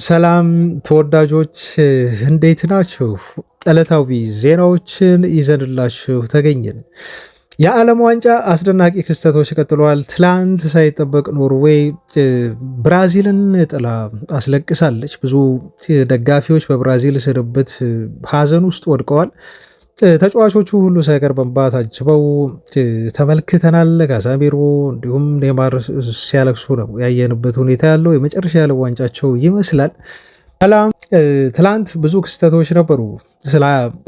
ሰላም ተወዳጆች እንዴት ናችሁ? ዕለታዊ ዜናዎችን ይዘንላችሁ ተገኘን። የዓለም ዋንጫ አስደናቂ ክስተቶች ቀጥለዋል። ትላንት ሳይጠበቅ ኖርዌይ ብራዚልን ጥላ አስለቅሳለች። ብዙ ደጋፊዎች በብራዚል ስንብት ሀዘን ውስጥ ወድቀዋል። ተጫዋቾቹ ሁሉ ሳይቀር በእንባ ታጅበው ተመልክተናል። ካሳሜሮ እንዲሁም ኔይማር ሲያለቅሱ ነው ያየንበት ሁኔታ ያለው። የመጨረሻ ያለ ዋንጫቸው ይመስላል። ትላንት ብዙ ክስተቶች ነበሩ። ስለ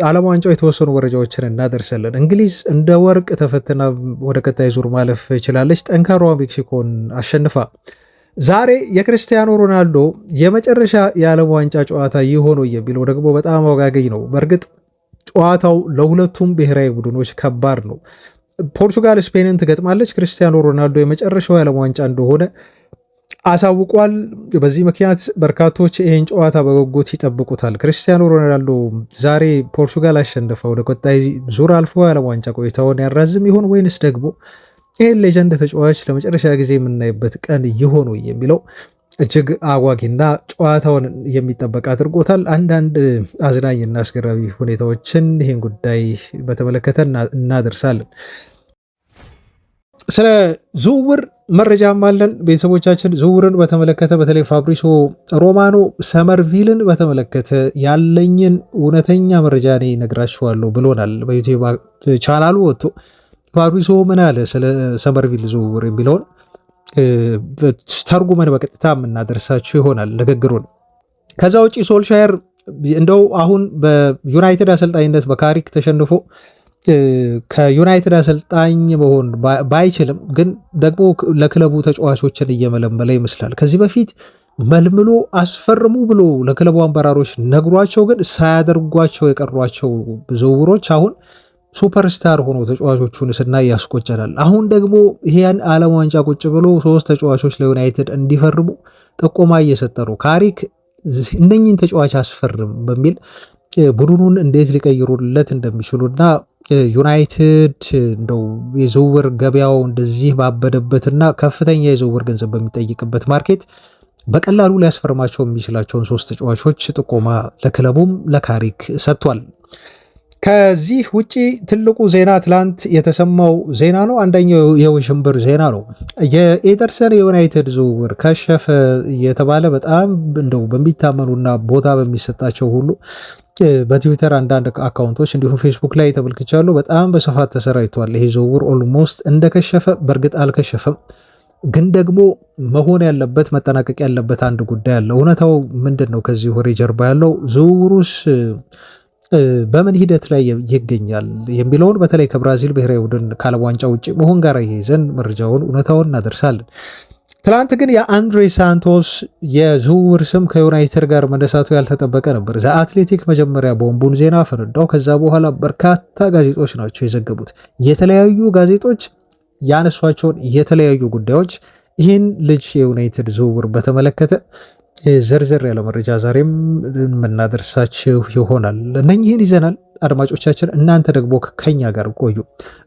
ዓለም ዋንጫው የተወሰኑ መረጃዎችን እናደርሳለን። እንግሊዝ እንደ ወርቅ ተፈትና ወደ ቀጣይ ዙር ማለፍ ችላለች፣ ጠንካሯ ሜክሲኮን አሸንፋ። ዛሬ የክርስቲያኖ ሮናልዶ የመጨረሻ የዓለም ዋንጫ ጨዋታ ይሆነው የሚለው ደግሞ በጣም አወጋገኝ ነው። በእርግጥ ጨዋታው ለሁለቱም ብሔራዊ ቡድኖች ከባድ ነው። ፖርቹጋል ስፔንን ትገጥማለች። ክርስቲያኖ ሮናልዶ የመጨረሻው የዓለም ዋንጫ እንደሆነ አሳውቋል። በዚህ ምክንያት በርካቶች ይህን ጨዋታ በጉጉት ይጠብቁታል። ክርስቲያኖ ሮናልዶ ዛሬ ፖርቹጋል አሸንፈ ወደ ቀጣይ ዙር አልፎ የዓለም ዋንጫ ቆይታውን ያራዝም ይሆን ወይንስ ደግሞ ይህን ሌጀንድ ተጫዋች ለመጨረሻ ጊዜ የምናይበት ቀን ይሆኑ የሚለው እጅግ አጓጊና ጨዋታውን የሚጠበቅ አድርጎታል። አንዳንድ አዝናኝና አስገራሚ ሁኔታዎችን ይህን ጉዳይ በተመለከተ እናደርሳለን። ስለ ዝውውር መረጃም አለን። ቤተሰቦቻችን ዝውውርን በተመለከተ በተለይ ፋብሪሶ ሮማኖ ሰመርቪልን በተመለከተ ያለኝን እውነተኛ መረጃ እኔ እነግራችኋለሁ ብሎናል። በዩቲዩብ ቻናሉ ወጥቶ ፋብሪሶ ምን አለ ስለ ሰመርቪል ዝውውር የሚለውን ተርጉመን በቀጥታ የምናደርሳችሁ ይሆናል ንግግሩን። ከዛ ውጭ ሶልሻየር እንደው አሁን በዩናይትድ አሰልጣኝነት በካሪክ ተሸንፎ ከዩናይትድ አሰልጣኝ መሆን ባይችልም ግን ደግሞ ለክለቡ ተጫዋቾችን እየመለመለ ይመስላል። ከዚህ በፊት መልምሎ አስፈርሙ ብሎ ለክለቡ አመራሮች ነግሯቸው ግን ሳያደርጓቸው የቀሯቸው ዝውውሮች አሁን ሱፐርስታር ሆኖ ተጫዋቾቹን ስናይ ያስቆጨናል። አሁን ደግሞ ይሄን ዓለም ዋንጫ ቁጭ ብሎ 3 ተጫዋቾች ለዩናይትድ እንዲፈርሙ ጥቆማ እየሰጠ ነው። ካሪክ እነኝን ተጫዋች አስፈርም በሚል ቡድኑን እንዴት ሊቀይሩለት እንደሚችሉና ዩናይትድ እንደው የዝውውር ገበያው እንደዚህ ባበደበትና ከፍተኛ የዝውውር ገንዘብ በሚጠይቅበት ማርኬት በቀላሉ ሊያስፈርማቸው የሚችላቸውን 3 ተጫዋቾች ጥቆማ ለክለቡም ለካሪክ ሰጥቷል። ከዚህ ውጪ ትልቁ ዜና ትላንት የተሰማው ዜና ነው። አንደኛው የውዥንብር ዜና ነው። የኤደርሰን የዩናይትድ ዝውውር ከሸፈ የተባለ በጣም እንደው በሚታመኑና ቦታ በሚሰጣቸው ሁሉ በትዊተር አንዳንድ አካውንቶች እንዲሁም ፌስቡክ ላይ ተመልክቻለሁ። በጣም በስፋት ተሰራጭቷል። ይሄ ዝውውር ኦልሞስት እንደከሸፈ፣ በእርግጥ አልከሸፈም፣ ግን ደግሞ መሆን ያለበት መጠናቀቅ ያለበት አንድ ጉዳይ አለ። እውነታው ምንድን ነው? ከዚህ ወሬ ጀርባ ያለው ዝውውሩስ በምን ሂደት ላይ ይገኛል የሚለውን በተለይ ከብራዚል ብሔራዊ ቡድን ከዓለም ዋንጫ ውጭ መሆን ጋር ይዘን መረጃውን እውነታውን እናደርሳለን። ትላንት ግን የአንድሬ ሳንቶስ የዝውውር ስም ከዩናይትድ ጋር መነሳቱ ያልተጠበቀ ነበር። ዘአትሌቲክ መጀመሪያ ቦምቡን ዜና ፈነዳው። ከዛ በኋላ በርካታ ጋዜጦች ናቸው የዘገቡት። የተለያዩ ጋዜጦች ያነሷቸውን የተለያዩ ጉዳዮች ይህን ልጅ የዩናይትድ ዝውውር በተመለከተ ዘርዘር ያለ መረጃ ዛሬም የምናደርሳችሁ ይሆናል። እነኝህን ይዘናል። አድማጮቻችን እናንተ ደግሞ ከኛ ጋር ቆዩ።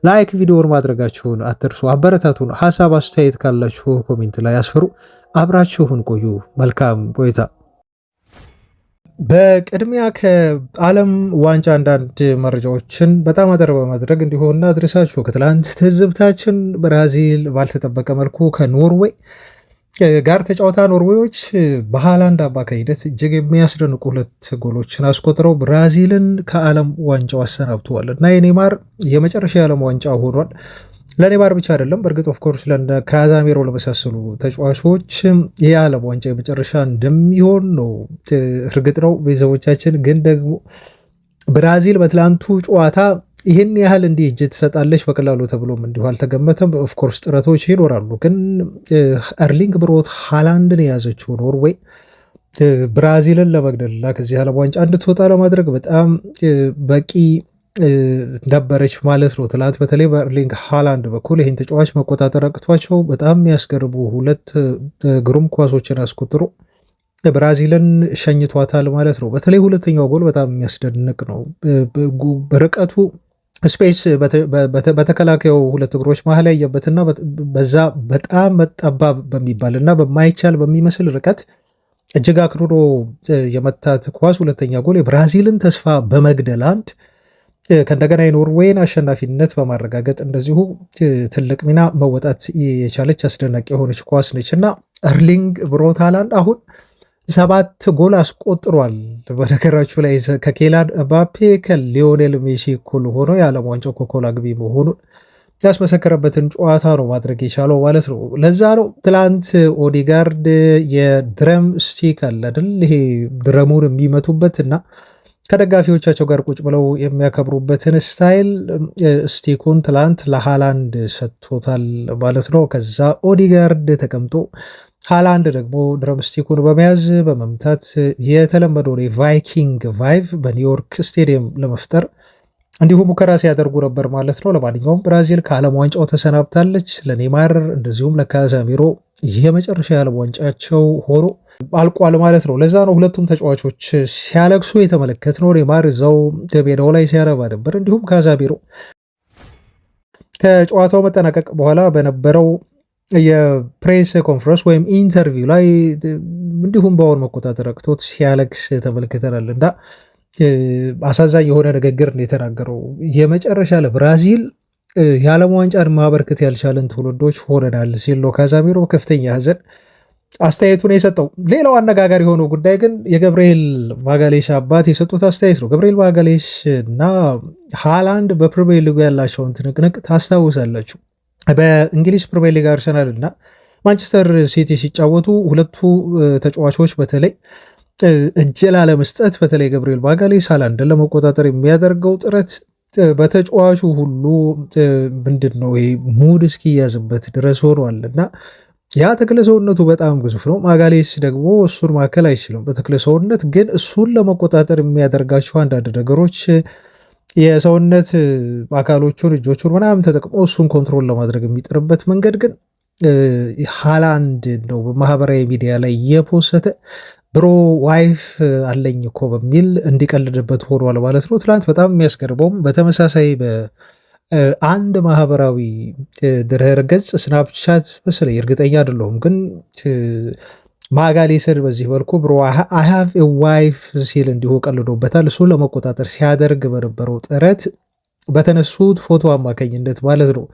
ላይክ ቪዲዮውን ማድረጋችሁን አትርሱ። አበረታቱን። ሀሳብ አስተያየት ካላችሁ ኮሜንት ላይ አስፍሩ። አብራችሁን ቆዩ። መልካም ቆይታ። በቅድሚያ ከዓለም ዋንጫ አንዳንድ መረጃዎችን በጣም አጠር በማድረግ እንዲሆን እናድርሳችሁ። ከትላንት ትዝብታችን ብራዚል ባልተጠበቀ መልኩ ከኖርዌይ ጋር ተጫውታ ኖርዌዮች በሃላንድ አማካኝነት እጅግ የሚያስደንቁ 2 ጎሎችን አስቆጥረው ብራዚልን ከዓለም ዋንጫው አሰናብተዋል እና የኔይማር የመጨረሻ የዓለም ዋንጫ ሆኗል። ለኔይማር ብቻ አይደለም፣ በእርግጥ ኦፍኮርስ ካዛሜሮ ለመሳሰሉ ተጫዋቾች የዓለም ዋንጫ የመጨረሻ እንደሚሆን ነው እርግጥ ነው። ቤተሰቦቻችን ግን ደግሞ ብራዚል በትላንቱ ጨዋታ ይህን ያህል እንዲህ እጅ ትሰጣለች በቀላሉ ተብሎም እንዲሁ አልተገመተም። ኦፍኮርስ ጥረቶች ይኖራሉ፣ ግን ኤርሊንግ ብሮት ሃላንድን የያዘችው ኖርዌይ ብራዚልን ለመግደልና ከዚህ ዓለም ዋንጫ እንድትወጣ ለማድረግ በጣም በቂ ነበረች ማለት ነው። ትላንት በተለይ በኤርሊንግ ሃላንድ በኩል ይህን ተጫዋች መቆጣጠር አቅቷቸው በጣም የሚያስገርሙ 2 ግሩም ኳሶችን አስቆጥሮ ብራዚልን ሸኝቷታል ማለት ነው። በተለይ ሁለተኛው ጎል በጣም የሚያስደንቅ ነው። በርቀቱ ስፔስ በተከላካዩ 2 እግሮች መሀል ያየበትና በዛ በጣም ጠባብ በሚባል እና በማይቻል በሚመስል ርቀት እጅግ አክርሮ የመታት ኳስ ሁለተኛ ጎል የብራዚልን ተስፋ በመግደል አንድ ከእንደገና የኖርዌይን አሸናፊነት በማረጋገጥ እንደዚሁ ትልቅ ሚና መወጣት የቻለች አስደናቂ የሆነች ኳስ ነች እና ኤርሊንግ ብሮት ሃላንድ አሁን 7 ጎል አስቆጥሯል። በነገራችሁ ላይ ከኬላን ምባፔ ከሊዮኔል ሜሲ እኩል ሆኖ የዓለም ዋንጫው ኮከብ አግቢ መሆኑን ያስመሰከረበትን ጨዋታ ነው ማድረግ የቻለው ማለት ነው። ለዛ ነው ትላንት ኦዲጋርድ የድረም ስቲክ አለ አይደል፣ ይሄ ድረሙን የሚመቱበት እና ከደጋፊዎቻቸው ጋር ቁጭ ብለው የሚያከብሩበትን ስታይል ስቲኩን ትላንት ለሃላንድ ሰጥቶታል ማለት ነው። ከዛ ኦዲጋርድ ተቀምጦ ሃላንድ ደግሞ ድረም ስቲኩን በመያዝ በመምታት የተለመደውን የቫይኪንግ ቫይቭ በኒውዮርክ ስቴዲየም ለመፍጠር እንዲሁ ሙከራ ሲያደርጉ ነበር ማለት ነው። ለማንኛውም ብራዚል ከዓለም ዋንጫው ተሰናብታለች። ለኔማር እንደዚሁም ለካዛሚሮ የመጨረሻ የዓለም ዋንጫቸው ሆኖ አልቋል ማለት ነው። ለዛ ነው ሁለቱም ተጫዋቾች ሲያለቅሱ የተመለከትነው። ኔማር እዛው ሜዳው ላይ ሲያረባ ነበር። እንዲሁም ካዛሚሮ ከጨዋታው መጠናቀቅ በኋላ በነበረው የፕሬስ ኮንፈረንስ ወይም ኢንተርቪው ላይ እንዲሁም በአሁን መቆጣጠር አቅቶት ሲያለቅስ ተመልክተናል እና አሳዛኝ የሆነ ንግግር ነው የተናገረው። የመጨረሻ ለብራዚል የዓለም ዋንጫን ማበርከት ያልቻለን ትውልዶች ሆነናል ሲል ነው ካዛሚሮ ከፍተኛ ሐዘን አስተያየቱን የሰጠው። ሌላው አነጋጋሪ የሆነው ጉዳይ ግን የገብርኤል ማጋሌሽ አባት የሰጡት አስተያየት ነው። ገብርኤል ማጋሌሽ እና ሃላንድ በፕሪሚየር ሊጉ ያላቸውን ትንቅንቅ ታስታውሳላችሁ። በእንግሊዝ ፕሪሚየር ሊግ አርሰናል እና ማንቸስተር ሲቲ ሲጫወቱ ሁለቱ ተጫዋቾች በተለይ እጅ ላለመስጠት በተለይ ገብርኤል ማጋሌሽ ሃላንድን ለመቆጣጠር የሚያደርገው ጥረት በተጫዋቹ ሁሉ ምንድን ነው ይሄ ሙድ እስኪያዝበት ድረስ ሆኗል እና ያ ተክለ ሰውነቱ በጣም ግዙፍ ነው። ማጋሌሽ ደግሞ እሱን ማከል አይችልም በተክለ ሰውነት፣ ግን እሱን ለመቆጣጠር የሚያደርጋቸው አንዳንድ ነገሮች የሰውነት አካሎቹን እጆቹን ምናምን ተጠቅሞ እሱን ኮንትሮል ለማድረግ የሚጥርበት መንገድ ግን ሃላንድ ነው በማህበራዊ ሚዲያ ላይ የፖሰተ ብሮ ዋይፍ አለኝ እኮ በሚል እንዲቀልድበት ሆኗል ማለት ነው። ትላንት በጣም የሚያስገርመውም በተመሳሳይ በአንድ ማህበራዊ ድረ ገጽ ስናፕቻት መሰለኝ እርግጠኛ አይደለሁም፣ ግን ማጋሌሽን በዚህ መልኩ ብሮ አይ ሃቭ ኤ ዋይፍ ሲል እንዲሁ ቀልዶበታል። እሱን ለመቆጣጠር ሲያደርግ በነበረው ጥረት በተነሱት ፎቶ አማካኝነት ማለት ነው።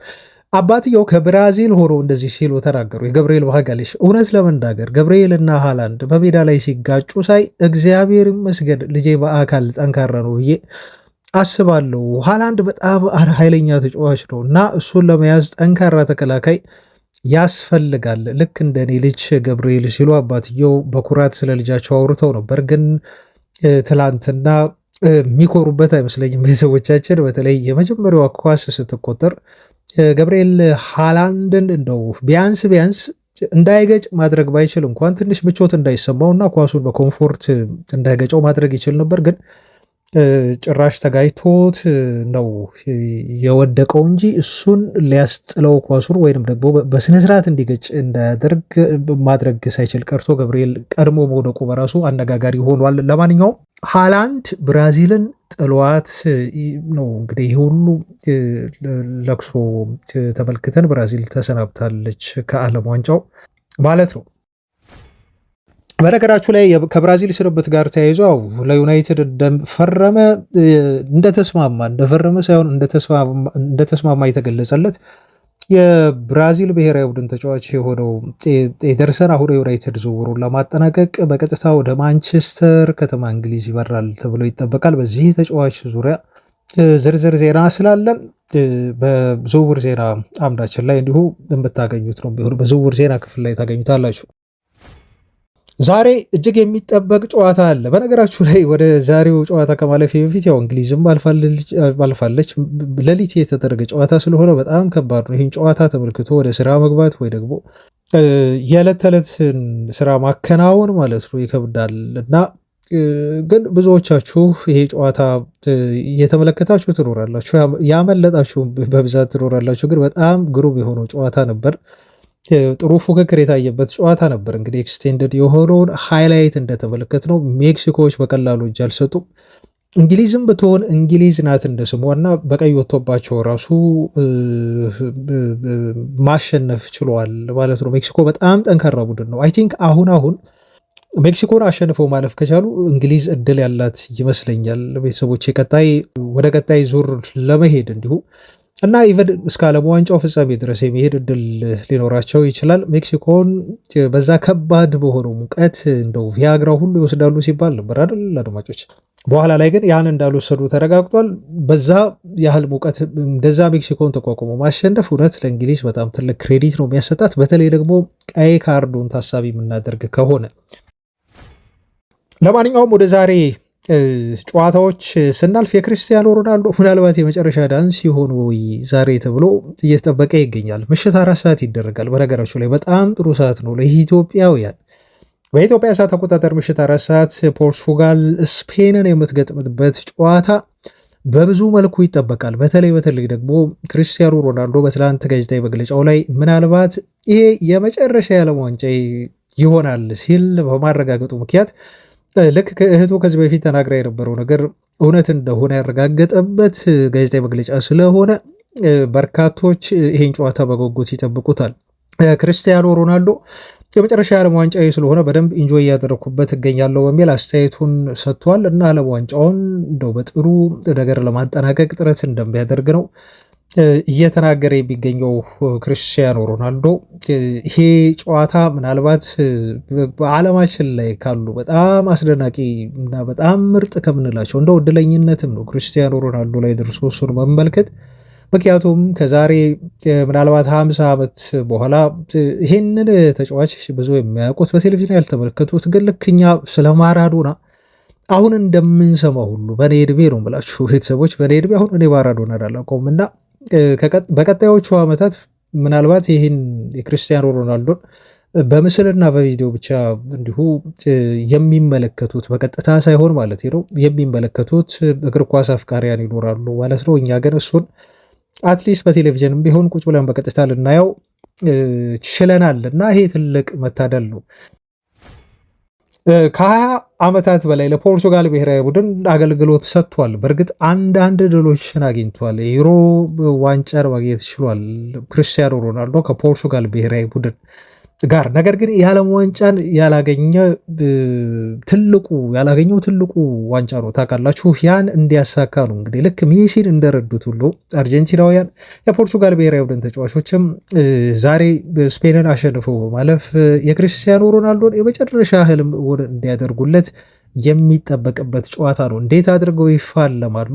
አባትየው ከብራዚል ሆኖ እንደዚህ ሲሉ ተናገሩ። የገብርኤል ማጋሌሽ እውነት ለመናገር ገብርኤል እና ሃላንድ በሜዳ ላይ ሲጋጩ ሳይ እግዚአብሔር ይመስገን ልጄ በአካል ጠንካራ ነው ብዬ አስባለሁ። ሃላንድ በጣም ኃይለኛ ተጫዋች ነው እና እሱን ለመያዝ ጠንካራ ተከላካይ ያስፈልጋል፣ ልክ እንደኔ ልጅ ገብርኤል ሲሉ አባትየው በኩራት ስለ ልጃቸው አውርተው ነበር። ግን ትላንትና የሚኮሩበት አይመስለኝም ቤተሰቦቻችን። በተለይ የመጀመሪያዋ ኳስ ስትቆጠር ገብርኤል ሃላንድን እንደው ቢያንስ እንዳይገጭ ማድረግ ባይችል እንኳን ትንሽ ምቾት እንዳይሰማውና ኳሱን በኮምፎርት እንዳይገጨው ማድረግ ይችል ነበር። ግን ጭራሽ ተጋይቶት ነው የወደቀው እንጂ እሱን ሊያስጥለው ኳሱን ወይንም ደግሞ በስነስርዓት እንዲገጭ እንዳያደርግ ማድረግ ሳይችል ቀርቶ ገብርኤል ቀድሞ መውደቁ በራሱ አነጋጋሪ ሆኗል። ለማንኛውም ሃላንድ ብራዚልን ጥሏት ነው እንግዲህ ይህ ሁሉ ለቅሶ ተመልክተን ብራዚል ተሰናብታለች ከዓለም ዋንጫው ማለት ነው። በነገራችሁ ላይ ከብራዚል ስንብት ጋር ተያይዞ ለዩናይትድ እንደፈረመ እንደፈረመ ሳይሆን እንደተስማማ የተገለጸለት የብራዚል ብሔራዊ ቡድን ተጫዋች የሆነው ኤደርሰን አሁን የዩናይትድ ዝውውሩን ለማጠናቀቅ በቀጥታ ወደ ማንቸስተር ከተማ እንግሊዝ ይበራል ተብሎ ይጠበቃል። በዚህ ተጫዋች ዙሪያ ዝርዝር ዜና ስላለን በዝውውር ዜና አምዳችን ላይ እንዲሁ የምታገኙት ነው ቢሆን በዝውውር ዜና ክፍል ላይ ታገኙታላችሁ። ዛሬ እጅግ የሚጠበቅ ጨዋታ አለ። በነገራችሁ ላይ ወደ ዛሬው ጨዋታ ከማለፌ በፊት ያው እንግሊዝም አልፋለች። ሌሊት የተደረገ ጨዋታ ስለሆነ በጣም ከባድ ነው። ይህን ጨዋታ ተመልክቶ ወደ ስራ መግባት ወይ ደግሞ የዕለት ተዕለት ስራ ማከናወን ማለት ነው ይከብዳል እና ግን ብዙዎቻችሁ ይሄ ጨዋታ እየተመለከታችሁ ትኖራላችሁ፣ ያመለጣችሁ በብዛት ትኖራላችሁ። ግን በጣም ግሩም የሆነው ጨዋታ ነበር። ጥሩ ፉክክር የታየበት ጨዋታ ነበር። እንግዲህ ኤክስቴንደድ የሆነውን ሃይላይት እንደተመለከት ነው ሜክሲኮዎች በቀላሉ እጅ አልሰጡም። እንግሊዝም ብትሆን እንግሊዝ ናት እንደ ስሟ እና በቀይ ወጥቶባቸው ራሱ ማሸነፍ ችለዋል ማለት ነው። ሜክሲኮ በጣም ጠንካራ ቡድን ነው። አይ ቲንክ አሁን ሜክሲኮን አሸንፈው ማለፍ ከቻሉ እንግሊዝ እድል ያላት ይመስለኛል። ቤተሰቦች ወደ ቀጣይ ዙር ለመሄድ እንዲሁ እና ኢቨን እስከ ዓለም ዋንጫው ፍጻሜ ድረስ የሚሄድ እድል ሊኖራቸው ይችላል። ሜክሲኮን በዛ ከባድ በሆነው ሙቀት እንደው ቪያግራ ሁሉ ይወስዳሉ ሲባል ነበር አይደል አድማጮች? በኋላ ላይ ግን ያን እንዳልወሰዱ ተረጋግጧል። በዛ ያህል ሙቀት እንደዛ ሜክሲኮን ተቋቁሞ ማሸነፍ እውነት ለእንግሊዝ በጣም ትልቅ ክሬዲት ነው የሚያሰጣት። በተለይ ደግሞ ቀይ ካርዱን ታሳቢ የምናደርግ ከሆነ ለማንኛውም ወደ ዛሬ ጨዋታዎች ስናልፍ የክርስቲያኖ ሮናልዶ ምናልባት የመጨረሻ ዳንስ ሲሆን ወይ ዛሬ ተብሎ እየተጠበቀ ይገኛል። ምሽት 4 ሰዓት ይደረጋል። በነገራችሁ ላይ በጣም ጥሩ ሰዓት ነው ለኢትዮጵያውያን። በኢትዮጵያ ሰዓት አቆጣጠር ምሽት 4 ሰዓት ፖርቹጋል ስፔንን የምትገጥምበት ጨዋታ በብዙ መልኩ ይጠበቃል። በተለይ ደግሞ ክርስቲያኖ ሮናልዶ በትላንት ጋዜጣዊ መግለጫው ላይ ምናልባት ይሄ የመጨረሻ የዓለም ዋንጫ ይሆናል ሲል በማረጋገጡ ምክንያት ልክ ከእህቱ ከዚህ በፊት ተናግራ የነበረው ነገር እውነት እንደሆነ ያረጋገጠበት ጋዜጣዊ መግለጫ ስለሆነ በርካቶች ይሄን ጨዋታ በጉጉት ይጠብቁታል። ክርስቲያኖ ሮናልዶ የመጨረሻ የዓለም ዋንጫ ስለሆነ በደንብ ኢንጆይ እያደረኩበት እገኛለሁ በሚል አስተያየቱን ሰጥቷል እና ዓለም ዋንጫውን እንደው በጥሩ ነገር ለማጠናቀቅ ጥረት እንደሚያደርግ ነው እየተናገረ የሚገኘው ክርስቲያኖ ሮናልዶ። ይሄ ጨዋታ ምናልባት በዓለማችን ላይ ካሉ በጣም አስደናቂ እና በጣም ምርጥ ከምንላቸው እንደው እድለኝነትም ነው ክርስቲያኖ ሮናልዶ ላይ ደርሶ እሱን መመልከት። ምክንያቱም ከዛሬ ምናልባት 50 ዓመት በኋላ ይሄንን ተጫዋች ብዙ የሚያውቁት በቴሌቪዥን ያልተመለከቱት ግን ልክ እኛ ስለ ማራዶና አሁን እንደምንሰማው ሁሉ በእኔ ዕድሜ ነው ብላችሁ ቤተሰቦች፣ በእኔ ዕድሜ አሁን እኔ ማራዶና አላውቀውም እና በቀጣዮቹ ዓመታት ምናልባት ይህን የክርስቲያኖ ሮናልዶን በምስልና በቪዲዮ ብቻ እንዲሁ የሚመለከቱት በቀጥታ ሳይሆን ማለት ነው የሚመለከቱት እግር ኳስ አፍቃሪያን ይኖራሉ ማለት ነው። እኛ ግን እሱን አትሊስት በቴሌቪዥንም ቢሆን ቁጭ ብለን በቀጥታ ልናየው ችለናል እና ይሄ ትልቅ መታደል ነው። ከ20 ዓመታት በላይ ለፖርቹጋል ብሔራዊ ቡድን አገልግሎት ሰጥቷል። በእርግጥ አንዳንድ ድሎችን አግኝቷል። የዩሮ ዋንጫን ማግኘት ችሏል ክርስቲያኖ ሮናልዶ ከፖርቹጋል ብሔራዊ ቡድን ጋር። ነገር ግን የዓለም ዋንጫን ያላገኘው ትልቁ ዋንጫ ነው ታውቃላችሁ። ያን እንዲያሳካ ነው እንግዲህ ልክ ሜሲን እንደረዱት ሁሉ አርጀንቲናውያን የፖርቹጋል ብሔራዊ ቡድን ተጫዋቾችም ዛሬ ስፔንን አሸንፈው በማለፍ የክርስቲያኖ ሮናልዶን የመጨረሻ ህልም እንዲያደርጉለት የሚጠበቅበት ጨዋታ ነው። እንዴት አድርገው ይፋለማሉ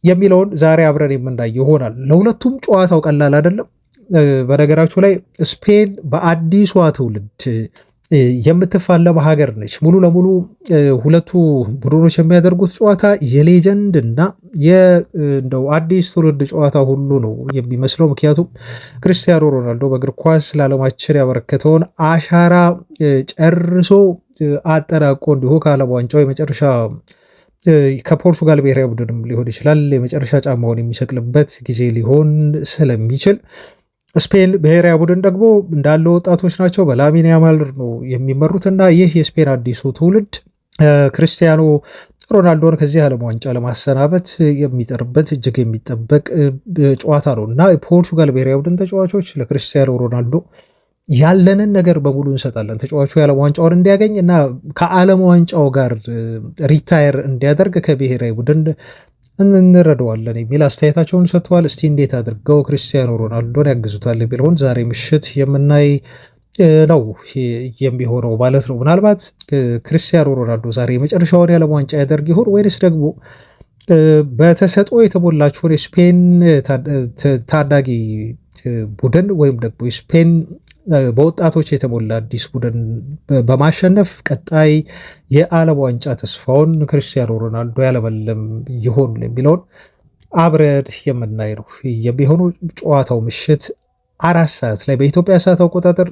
የሚለውን ዛሬ አብረን የምናይ ይሆናል። ለሁለቱም ጨዋታው ቀላል አይደለም። በነገራችሁ ላይ ስፔን በአዲሷ ትውልድ የምትፋለም ሀገር ነች። ሙሉ ለሙሉ ሁለቱ ቡድኖች የሚያደርጉት ጨዋታ የሌጀንድ እና እንደው አዲስ ትውልድ ጨዋታ ሁሉ ነው የሚመስለው። ምክንያቱም ክርስቲያኖ ሮናልዶ በእግር ኳስ ለዓለማችን ያበረከተውን አሻራ ጨርሶ አጠናቆ እንዲሁ ከዓለም ዋንጫው የመጨረሻ ከፖርቱጋል ብሔራዊ ቡድንም ሊሆን ይችላል የመጨረሻ ጫማውን የሚሰቅልበት ጊዜ ሊሆን ስለሚችል ስፔን ብሔራዊ ቡድን ደግሞ እንዳለ ወጣቶች ናቸው። በላሚን ያማል ነው የሚመሩት እና ይህ የስፔን አዲሱ ትውልድ ክርስቲያኖ ሮናልዶን ከዚህ ዓለም ዋንጫ ለማሰናበት የሚጠርበት እጅግ የሚጠበቅ ጨዋታ ነው እና የፖርቹጋል ብሔራዊ ቡድን ተጫዋቾች ለክርስቲያኖ ሮናልዶ ያለንን ነገር በሙሉ እንሰጣለን፣ ተጫዋቹ የዓለም ዋንጫውን እንዲያገኝ እና ከዓለም ዋንጫው ጋር ሪታየር እንዲያደርግ ከብሔራዊ ቡድን እንረዳዋለን የሚል አስተያየታቸውን ሰጥተዋል። እስቲ እንዴት አድርገው ክርስቲያኖ ሮናልዶን ያግዙታል የሚለውን ዛሬ ምሽት የምናይ ነው የሚሆነው ማለት ነው። ምናልባት ክርስቲያኖ ሮናልዶ ዛሬ የመጨረሻውን የዓለም ዋንጫ ያደርግ ይሆን ወይንስ ደግሞ በተሰጥኦ የተሞላችውን የስፔን ታዳጊ ቡድን ወይም ደግሞ የስፔን በወጣቶች የተሞላ አዲስ ቡድን በማሸነፍ ቀጣይ የዓለም ዋንጫ ተስፋውን ክርስቲያኖ ሮናልዶ ያለመለም ይሆን የሚለውን አብረን የምናይ ነው የሚሆኑ። ጨዋታው ምሽት 4 ሰዓት ላይ በኢትዮጵያ ሰዓት አቆጣጠር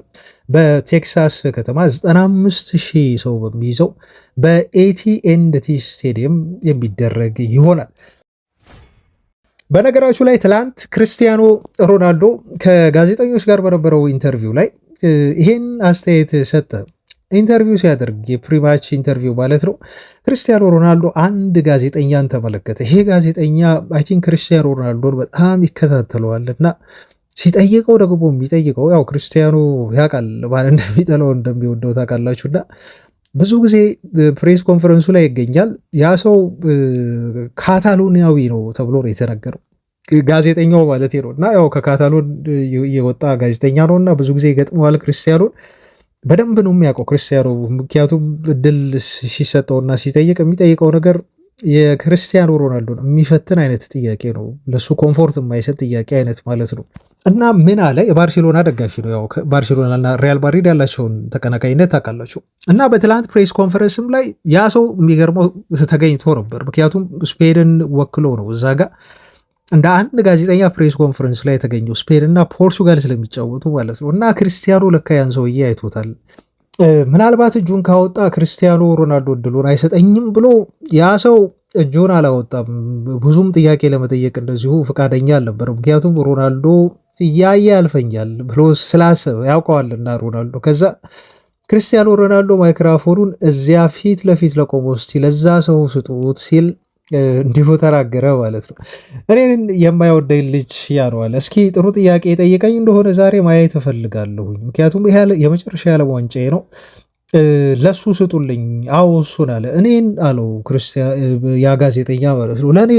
በቴክሳስ ከተማ 95,000 ሰው በሚይዘው በኤቲ&ቲ ስቴዲየም የሚደረግ ይሆናል። በነገራችሁ ላይ ትላንት ክርስቲያኖ ሮናልዶ ከጋዜጠኞች ጋር በነበረው ኢንተርቪው ላይ ይሄን አስተያየት ሰጠ። ኢንተርቪው ሲያደርግ የፕሪማች ኢንተርቪው ማለት ነው። ክርስቲያኖ ሮናልዶ አንድ ጋዜጠኛን ተመለከተ። ይሄ ጋዜጠኛ አይ ቲንክ ክርስቲያኖ ሮናልዶን በጣም ይከታተለዋል እና ሲጠይቀው ደግሞ የሚጠይቀው ያው ክርስቲያኖ ያውቃል ማን እንደሚጠላው እንደሚወደው ታውቃላችሁና ብዙ ጊዜ ፕሬስ ኮንፈረንሱ ላይ ይገኛል። ያ ሰው ካታሎኒያዊ ነው ተብሎ ነው የተነገረው፣ ጋዜጠኛው ማለት ነው። እና ያው ከካታሎን የወጣ ጋዜጠኛ ነው እና ብዙ ጊዜ ይገጥመዋል ክርስቲያኖን በደንብ ነው የሚያውቀው ክርስቲያኖ። ምክንያቱም እድል ሲሰጠውና ሲጠይቅ የሚጠይቀው ነገር የክርስቲያኖ ሮናልዶን የሚፈትን አይነት ጥያቄ ነው። ለሱ ኮምፎርት የማይሰጥ ጥያቄ አይነት ማለት ነው። እና ምን አለ፣ የባርሴሎና ደጋፊ ነው። ያው ባርሴሎናና ሪያል ማድሪድ ያላቸውን ተቀናቃኝነት ታውቃላችሁ። እና በትላንት ፕሬስ ኮንፈረንስም ላይ ያ ሰው የሚገርመው ተገኝቶ ነበር። ምክንያቱም ስፔንን ወክሎ ነው እዛ ጋር እንደ አንድ ጋዜጠኛ ፕሬስ ኮንፈረንስ ላይ የተገኘው ስፔንና ፖርቹጋል ስለሚጫወቱ ማለት ነው። እና ክርስቲያኖ ለካ ያን ሰውዬ አይቶታል። ምናልባት እጁን ካወጣ ክርስቲያኖ ሮናልዶ እድሉን አይሰጠኝም ብሎ ያ ሰው እጁን አላወጣም። ብዙም ጥያቄ ለመጠየቅ እንደዚሁ ፈቃደኛ አልነበረ። ምክንያቱም ሮናልዶ እያየ ያልፈኛል ብሎ ስላሰበ ያውቀዋልና ሮናልዶ። ከዛ ክርስቲያኖ ሮናልዶ ማይክራፎኑን እዚያ ፊት ለፊት ለቆሞ እስቲ ለዛ ሰው ስጡት ሲል እንዲሁ ተናገረ ማለት ነው። እኔን የማይወደኝ ልጅ ያነዋል። እስኪ ጥሩ ጥያቄ የጠየቀኝ እንደሆነ ዛሬ ማየት እፈልጋለሁኝ። ምክንያቱም ይሄ የመጨረሻ የዓለም ዋንጫዬ ነው፣ ለሱ ስጡልኝ። አዎ እሱን አለ። እኔን አለው ያ ጋዜጠኛ ማለት ነው። ለእኔ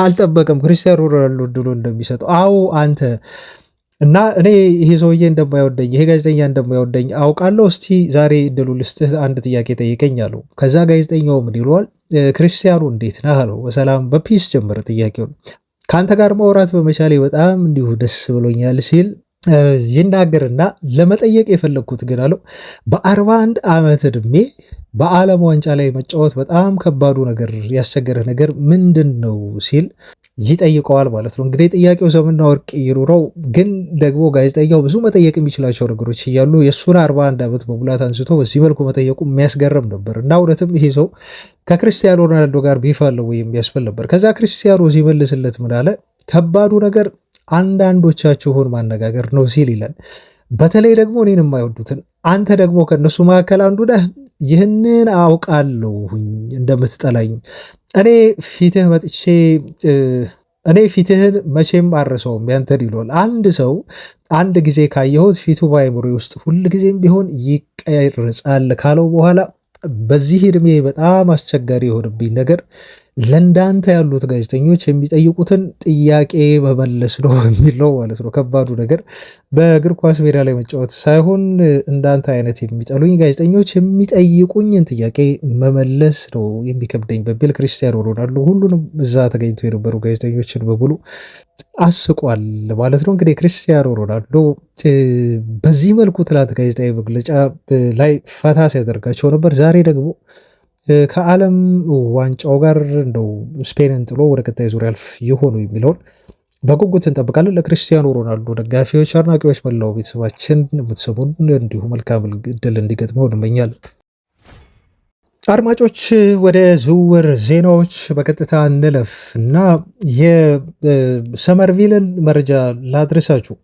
አልጠበቅም ክርስቲያኖ ሮናልዶ ድሎ እንደሚሰጠው። አዎ አንተ እና እኔ ይሄ ሰውዬ እንደማይወደኝ ይሄ ጋዜጠኛ እንደማይወደኝ አውቃለሁ። እስቲ ዛሬ እድሉ ልስጥህ፣ አንድ ጥያቄ ጠይቀኝ አለው። ከዛ ጋዜጠኛው ምን ይለዋል? ክርስቲያኑ እንዴት ነህ አለው። በሰላም በፒስ ጀመረ ጥያቄውን። ከአንተ ጋር ማውራት በመቻሌ በጣም እንዲሁ ደስ ብሎኛል ሲል ይናገርና ለመጠየቅ የፈለግኩት ግን አለው በ41 ዓመት ዕድሜ በዓለም ዋንጫ ላይ መጫወት በጣም ከባዱ ነገር ያስቸገረ ነገር ምንድን ነው ሲል ይጠይቀዋል ማለት ነው። እንግዲህ ጥያቄው ሰምና ወርቅ ይኑረው፣ ግን ደግሞ ጋዜጠኛው ብዙ መጠየቅ የሚችላቸው ነገሮች እያሉ የእሱን 41 ዓመት በሙላት አንስቶ በዚህ መልኩ መጠየቁ የሚያስገርም ነበር እና እውነትም ይሄ ሰው ከክርስቲያኖ ሮናልዶ ጋር ቢፋለው የሚያስብል ነበር። ከዛ ክርስቲያኖ ሲመልስለት ምን አለ? ከባዱ ነገር አንዳንዶቻችሁን ማነጋገር ነው ሲል ይላል። በተለይ ደግሞ እኔን የማይወዱትን አንተ ደግሞ ከእነሱ መካከል አንዱ ነህ። ይህንን አውቃለሁኝ እንደምትጠላኝ። እኔ ፊትህ መጥቼ እኔ ፊትህን መቼም አረሰውም ያንተን ይሏል። አንድ ሰው አንድ ጊዜ ካየሁት ፊቱ በአእምሮ ውስጥ ሁልጊዜም ቢሆን ይቀርጻል ካለው በኋላ በዚህ ዕድሜ በጣም አስቸጋሪ የሆነብኝ ነገር ለእንዳንተ ያሉት ጋዜጠኞች የሚጠይቁትን ጥያቄ መመለስ ነው የሚለው ማለት ነው። ከባዱ ነገር በእግር ኳስ ሜዳ ላይ መጫወት ሳይሆን እንዳንተ አይነት የሚጠሉኝ ጋዜጠኞች የሚጠይቁኝን ጥያቄ መመለስ ነው የሚከብደኝ በሚል ክርስቲያኖ ሮናልዶ ሁሉንም እዛ ተገኝቶ የነበሩ ጋዜጠኞችን በሙሉ አስቋል ማለት ነው። እንግዲህ ክርስቲያኖ ሮናልዶ በዚህ መልኩ ትላንት ጋዜጣዊ መግለጫ ላይ ፈታ ሲያደርጋቸው ነበር። ዛሬ ደግሞ ከዓለም ዋንጫው ጋር እንደው ስፔንን ጥሎ ወደ ቀጣይ ዙር ያልፍ የሆኑ የሚለውን በጉጉት እንጠብቃለን። ለክርስቲያኖ ሮናልዶ ደጋፊዎች፣ አድናቂዎች፣ መላው ቤተሰባችን የምትሰሙን እንዲሁ መልካም ዕድል እንዲገጥመው እንመኛለን። አድማጮች ወደ ዝውውር ዜናዎች በቀጥታ እንለፍ እና የሰመርቪልን መረጃ ላድረሳችሁ።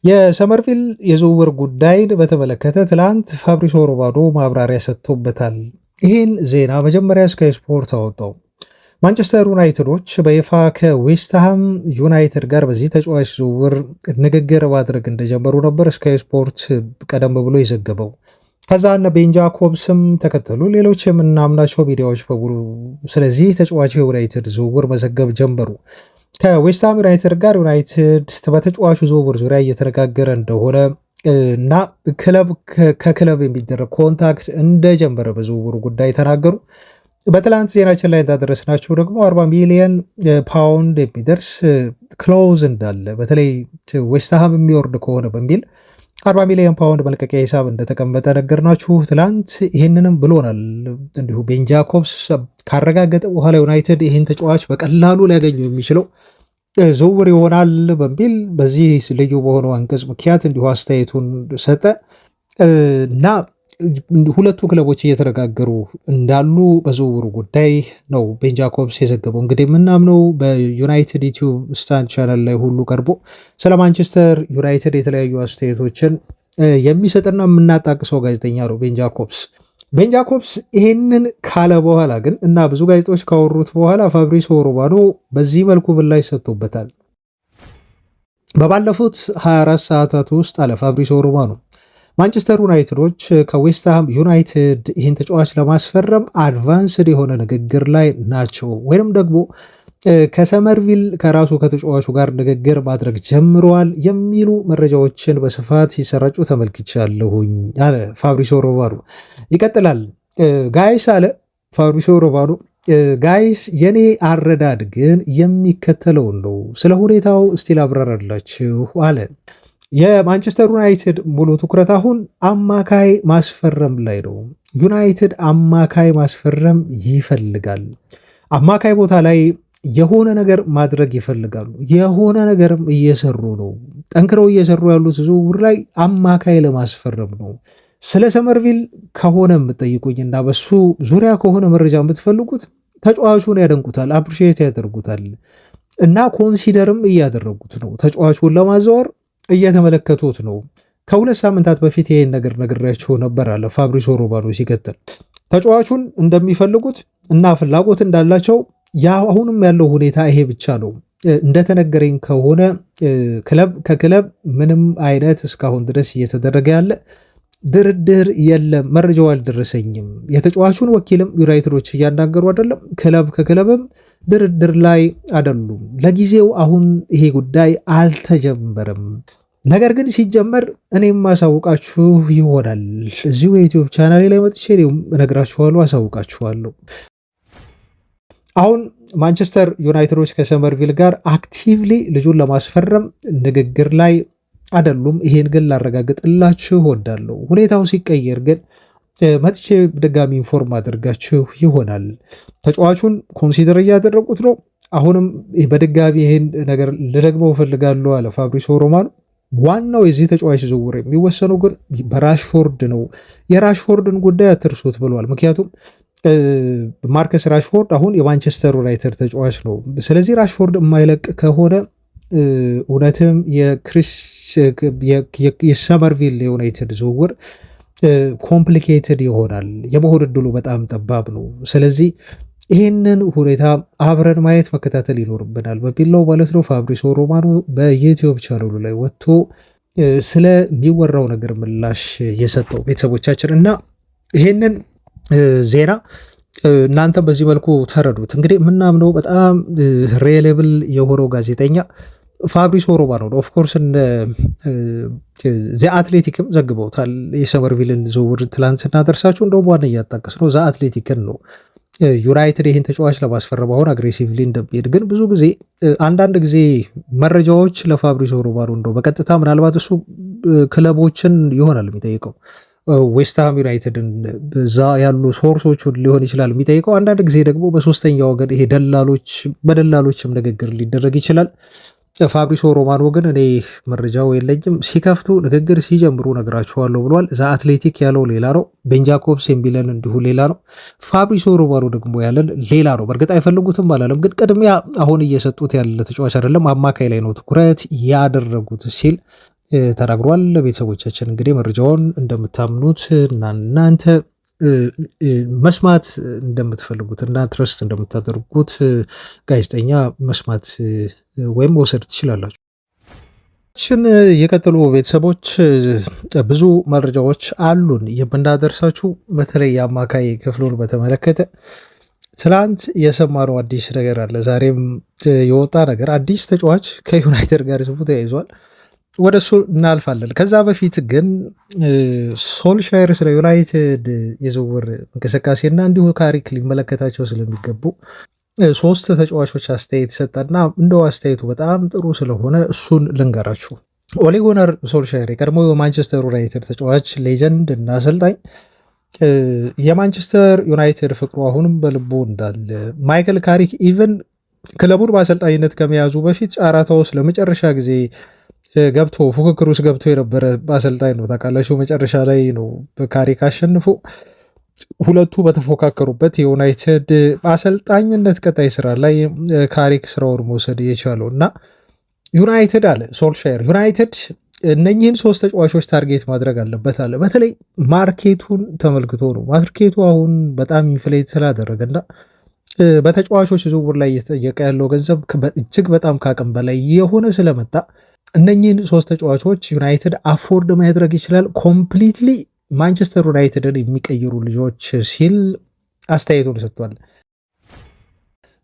የሰመርቪል የዝውውር ጉዳይን በተመለከተ ትላንት ፋብሪሶ ሮማኖ ማብራሪያ ሰጥቶበታል። ይህን ዜና መጀመሪያ ስካይ ስፖርት አወጣው። ማንቸስተር ዩናይትዶች በይፋ ከዌስትሃም ዩናይትድ ጋር በዚህ ተጫዋች ዝውውር ንግግር ማድረግ እንደጀመሩ ነበር ስካይ ስፖርት ቀደም ብሎ የዘገበው። ከዛ እነ ቤን ጃኮብስም ተከተሉ፣ ሌሎች የምናምናቸው ሚዲያዎች በሙሉ ስለዚህ ተጫዋች የዩናይትድ ዝውውር መዘገብ ጀመሩ። ከዌስትሃም ዩናይትድ ጋር ዩናይትድ በተጫዋቹ ዝውውር ዙሪያ እየተነጋገረ እንደሆነ እና ክለብ ከክለብ የሚደረግ ኮንታክት እንደጀመረ በዝውውሩ ጉዳይ ተናገሩ። በትላንት ዜናችን ላይ እንዳደረስናችሁ ደግሞ 40 ሚሊዮን ፓውንድ የሚደርስ ክሎዝ እንዳለ በተለይ ዌስትሃም የሚወርድ ከሆነ በሚል 40 ሚሊዮን ፓውንድ መልቀቂያ ሂሳብ እንደተቀመጠ ነገርናችሁ ትላንት። ይህንንም ብሎናል እንዲሁ ቤን ጃኮብስ ካረጋገጠ በኋላ ዩናይትድ ይህን ተጫዋች በቀላሉ ሊያገኙ የሚችለው ዝውውር ይሆናል በሚል በዚህ ልዩ በሆነው አንቀጽ ምክንያት እንዲሁ አስተያየቱን ሰጠ እና ሁለቱ ክለቦች እየተነጋገሩ እንዳሉ በዝውውሩ ጉዳይ ነው ቤን ጃኮብስ የዘገበው። እንግዲህ የምናምነው በዩናይትድ ዩቲዩብ ስታንድ ቻናል ላይ ሁሉ ቀርቦ ስለ ማንቸስተር ዩናይትድ የተለያዩ አስተያየቶችን የሚሰጥና የምናጣቅሰው ጋዜጠኛ ነው ቤን ጃኮብስ። ቤን ጃኮብስ ይሄንን ካለ በኋላ ግን እና ብዙ ጋዜጦች ካወሩት በኋላ ፋብሪሶ ሮማኖ በዚህ መልኩ ምላሽ ሰጥቶበታል። በባለፉት 24 ሰዓታት ውስጥ አለ ፋብሪሶ ሮማኖ ማንቸስተር ዩናይትዶች ከዌስትሃም ዩናይትድ ይህን ተጫዋች ለማስፈረም አድቫንስድ የሆነ ንግግር ላይ ናቸው፣ ወይም ደግሞ ከሰመርቪል ከራሱ ከተጫዋቹ ጋር ንግግር ማድረግ ጀምረዋል የሚሉ መረጃዎችን በስፋት ሲሰራጩ ተመልክቻለሁኝ አለ ፋብሪሶ ሮማኖ። ይቀጥላል። ጋይስ አለ ፋብሪሶ ሮማኖ፣ ጋይስ የኔ አረዳድ ግን የሚከተለውን ነው። ስለ ሁኔታው እስቲ ላብራራላችሁ አለ። የማንቸስተር ዩናይትድ ሙሉ ትኩረት አሁን አማካይ ማስፈረም ላይ ነው። ዩናይትድ አማካይ ማስፈረም ይፈልጋል። አማካይ ቦታ ላይ የሆነ ነገር ማድረግ ይፈልጋሉ። የሆነ ነገርም እየሰሩ ነው። ጠንክረው እየሰሩ ያሉት ዝውውር ላይ አማካይ ለማስፈረም ነው። ስለ ሰመርቪል ከሆነ የምትጠይቁኝና በሱ ዙሪያ ከሆነ መረጃ የምትፈልጉት ተጫዋቹን ያደንቁታል፣ አፕሪሺየት ያደርጉታል እና ኮንሲደርም እያደረጉት ነው። ተጫዋቹን ለማዛወር እየተመለከቱት ነው። ከ2 ሳምንታት በፊት ይሄን ነገር ነግሬያችሁ ነበር አለ ፋብሪሶ ሮማኖ ሲቀጥል። ተጫዋቹን እንደሚፈልጉት እና ፍላጎት እንዳላቸው አሁንም ያለው ሁኔታ ይሄ ብቻ ነው። እንደተነገረኝ ከሆነ ክለብ ከክለብ ምንም አይነት እስካሁን ድረስ እየተደረገ ያለ ድርድር የለም። መረጃው አልደረሰኝም። የተጫዋቹን ወኪልም ዩናይትዶች እያናገሩ አይደለም። ክለብ ከክለብም ድርድር ላይ አይደሉም። ለጊዜው አሁን ይሄ ጉዳይ አልተጀመረም። ነገር ግን ሲጀመር እኔም ማሳውቃችሁ ይሆናል። እዚሁ የዩቲዩብ ቻናሌ ላይ መጥቼ እነግራችኋለሁ፣ አሳውቃችኋለሁ። አሁን ማንቸስተር ዩናይትዶች ከሰመርቪል ጋር አክቲቭሊ ልጁን ለማስፈረም ንግግር ላይ አይደሉም። ይሄን ግን ላረጋግጥላችሁ እወዳለሁ። ሁኔታው ሲቀየር ግን መጥቼ ድጋሚ ኢንፎርም አድርጋችሁ ይሆናል። ተጫዋቹን ኮንሲደር እያደረጉት ነው። አሁንም በድጋሚ ይሄን ነገር ልደግመው እፈልጋለሁ አለ ፋብሪሶ ሮማኖ። ዋናው የዚህ ተጫዋች ዝውውር የሚወሰነው ግን በራሽፎርድ ነው። የራሽፎርድን ጉዳይ አትርሱት ብለዋል። ምክንያቱም ማርከስ ራሽፎርድ አሁን የማንቸስተር ዩናይትድ ተጫዋች ነው። ስለዚህ ራሽፎርድ የማይለቅ ከሆነ እውነትም የሰመርቪል የዩናይትድ ዝውውር ኮምፕሊኬትድ ይሆናል። የመሆን እድሉ በጣም ጠባብ ነው። ስለዚህ ይህንን ሁኔታ አብረን ማየት መከታተል ይኖርብናል በሚለው ማለት ነው ፋብሪሶ ሮማኖ በዩቲዩብ ቻናሉ ላይ ወጥቶ ስለሚወራው ነገር ምላሽ የሰጠው ቤተሰቦቻችን እና ይህንን ዜና እናንተ በዚህ መልኩ ተረዱት። እንግዲህ የምናምነው በጣም ሬሌብል የሆነው ጋዜጠኛ ፋብሪሶ ሮማኖ ነው። ኦፍኮርስ ዘ አትሌቲክም ዘግበውታል የሰመርቪልን ዝውውር ትላንት ስናደርሳችሁ እንደውም ዋና እያጣቀስ ነው ዘ አትሌቲክን ነው። ዩናይትድ ይህን ተጫዋች ለማስፈረም አሁን አግሬሲቭሊ እንደሚሄድ ግን ብዙ ጊዜ አንዳንድ ጊዜ መረጃዎች ለፋብሪሶ ሮማኖ እንደው በቀጥታ ምናልባት እሱ ክለቦችን ይሆናል የሚጠይቀው ዌስትሃም ዩናይትድን በዛ ያሉ ሶርሶቹን ሊሆን ይችላል የሚጠይቀው። አንዳንድ ጊዜ ደግሞ በሶስተኛ ወገን ይሄ በደላሎችም ንግግር ሊደረግ ይችላል። ፋብሪሶ ሮማኖ ግን እኔ መረጃው የለኝም፣ ሲከፍቱ ንግግር ሲጀምሩ ነግራችኋለሁ ብሏል። ዛ አትሌቲክ ያለው ሌላ ነው፣ ቤን ጃኮብስ የሚለን እንዲሁ ሌላ ነው፣ ፋብሪሶ ሮማኖ ደግሞ ያለን ሌላ ነው። በእርግጥ አይፈልጉትም አላለም፣ ግን ቅድሚያ አሁን እየሰጡት ያለ ተጫዋች አይደለም፣ አማካይ ላይ ነው ትኩረት ያደረጉት ሲል ተናግሯል። ቤተሰቦቻችን እንግዲህ መረጃውን እንደምታምኑት እና እናንተ መስማት እንደምትፈልጉት እና ትረስት እንደምታደርጉት ጋዜጠኛ መስማት ወይም መውሰድ ትችላላችሁ። የቀጥሉ ቤተሰቦች ብዙ መረጃዎች አሉን የምናደርሳችሁ። በተለይ የአማካይ ክፍሉን በተመለከተ ትላንት የሰማነው አዲስ ነገር አለ። ዛሬም የወጣ ነገር አዲስ ተጫዋች ከዩናይትድ ጋር ስሙ ተያይዟል። ወደ እሱ እናልፋለን። ከዛ በፊት ግን ሶልሻየር ስለ ዩናይትድ የዝውውር እንቅስቃሴና እንዲሁ ካሪክ ሊመለከታቸው ስለሚገቡ 3 ተጫዋቾች አስተያየት ሰጠና እንደው አስተያየቱ በጣም ጥሩ ስለሆነ እሱን ልንገራችሁ። ኦሌ ጉናር ሶልሻየር የቀድሞ የማንቸስተር ዩናይትድ ተጫዋች ሌጀንድ እና አሰልጣኝ የማንቸስተር ዩናይትድ ፍቅሩ አሁንም በልቡ እንዳለ፣ ማይክል ካሪክ ኢቨን ክለቡን በአሰልጣኝነት ከመያዙ በፊት ጨዋታ ውስጥ ለመጨረሻ ጊዜ ገብቶ ፉክክር ውስጥ ገብቶ የነበረ አሰልጣኝ ነው። ታውቃላችሁ መጨረሻ ላይ ነው በካሪክ አሸንፎ ሁለቱ በተፎካከሩበት የዩናይትድ አሰልጣኝነት ቀጣይ ስራ ላይ ካሪክ ስራውን መውሰድ የቻለው እና ዩናይትድ አለ ሶልሻየር ዩናይትድ እነኚህን 3 ተጫዋቾች ታርጌት ማድረግ አለበት አለ። በተለይ ማርኬቱን ተመልክቶ ነው። ማርኬቱ አሁን በጣም ኢንፍሌት ስላደረገና በተጫዋቾች ዝውውር ላይ እየተጠየቀ ያለው ገንዘብ እጅግ በጣም ከአቅም በላይ የሆነ ስለመጣ እነኚህን 3 ተጫዋቾች ዩናይትድ አፎርድ ማድረግ ይችላል፣ ኮምፕሊትሊ ማንቸስተር ዩናይትድን የሚቀይሩ ልጆች ሲል አስተያየቱን ሰጥቷል።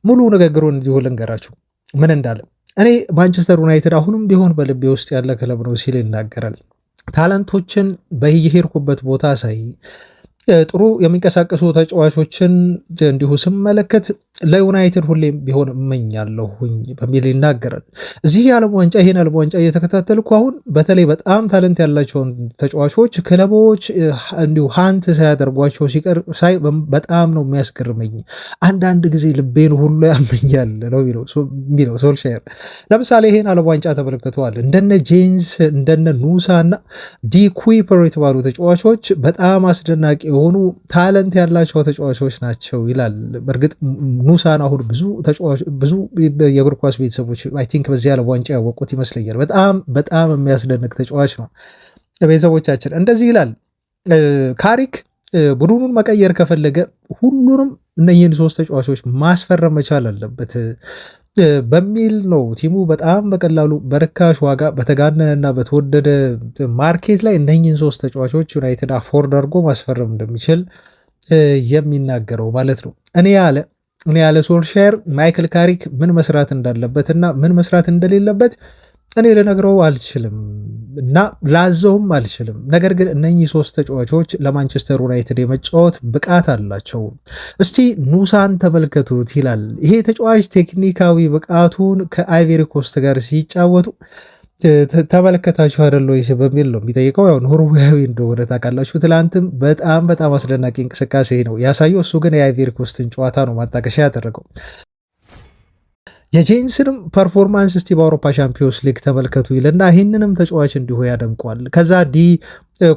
ሙሉ ንግግሩን እንዲሁ ልንገራችሁ ምን እንዳለ። እኔ ማንቸስተር ዩናይትድ አሁንም ቢሆን በልቤ ውስጥ ያለ ክለብ ነው ሲል ይናገራል። ታለንቶችን በየሄድኩበት ቦታ ሳይ ጥሩ የሚንቀሳቀሱ ተጫዋቾችን እንዲሁ ስመለከት ለዩናይትድ ሁሌም ቢሆን እመኛለሁኝ በሚል ይናገራል። እዚህ የዓለም ዋንጫ ይህን ዓለም ዋንጫ እየተከታተልኩ አሁን በተለይ በጣም ታለንት ያላቸውን ተጫዋቾች ክለቦች እንዲሁ ሀንት ሳያደርጓቸው ሲቀር ሳይ በጣም ነው የሚያስገርመኝ። አንዳንድ ጊዜ ልቤን ሁሉ ያመኛል ነው የሚለው ሶልሻየር። ለምሳሌ ይህን ዓለም ዋንጫ ተመልክተዋል። እንደነ ጄንስ እንደነ ኑሳ እና ዲ ኩይፐር የተባሉ ተጫዋቾች በጣም አስደናቂ የሆኑ ታለንት ያላቸው ተጫዋቾች ናቸው ይላል። በእርግጥ ኑሳን አሁን ብዙ የእግር ኳስ ቤተሰቦች አይ ቲንክ በዚህ ዓለም ዋንጫ ያወቁት ይመስለኛል። በጣም የሚያስደንቅ ተጫዋች ነው። ቤተሰቦቻችን እንደዚህ ይላል። ካሪክ ቡድኑን መቀየር ከፈለገ ሁሉንም እነዚህን 3 ተጫዋቾች ማስፈረም መቻል አለበት በሚል ነው ቲሙ በጣም በቀላሉ በርካሽ ዋጋ በተጋነነና በተወደደ ማርኬት ላይ እነኚህን 3 ተጫዋቾች ዩናይትድ አፎርድ አድርጎ ማስፈረም እንደሚችል የሚናገረው ማለት ነው። እኔ ያለ ሶልሻየር ማይክል ካሪክ ምን መስራት እንዳለበትና ምን መስራት እንደሌለበት እኔ ልነግረው አልችልም እና ላዘውም አልችልም። ነገር ግን እነኚህ 3 ተጫዋቾች ለማንቸስተር ዩናይትድ የመጫወት ብቃት አላቸው። እስቲ ኑሳን ተመልከቱት ይላል። ይሄ ተጫዋች ቴክኒካዊ ብቃቱን ከአይቬሪ ኮስት ጋር ሲጫወቱ ተመለከታችሁ አይደል ወይ በሚል ነው የሚጠይቀው። ያው ኖርዌያዊ እንደሆነ ታውቃላችሁ። ትላንትም በጣም አስደናቂ እንቅስቃሴ ነው ያሳየው። እሱ ግን የአይቬሪ ኮስትን ጨዋታ ነው ማጣቀሻ ያደረገው። የጄንስንም ፐርፎርማንስ እስቲ በአውሮፓ ሻምፒዮንስ ሊግ ተመልከቱ ይልና ይህንንም ተጫዋች እንዲሁ ያደንቋል። ከዛ ዲ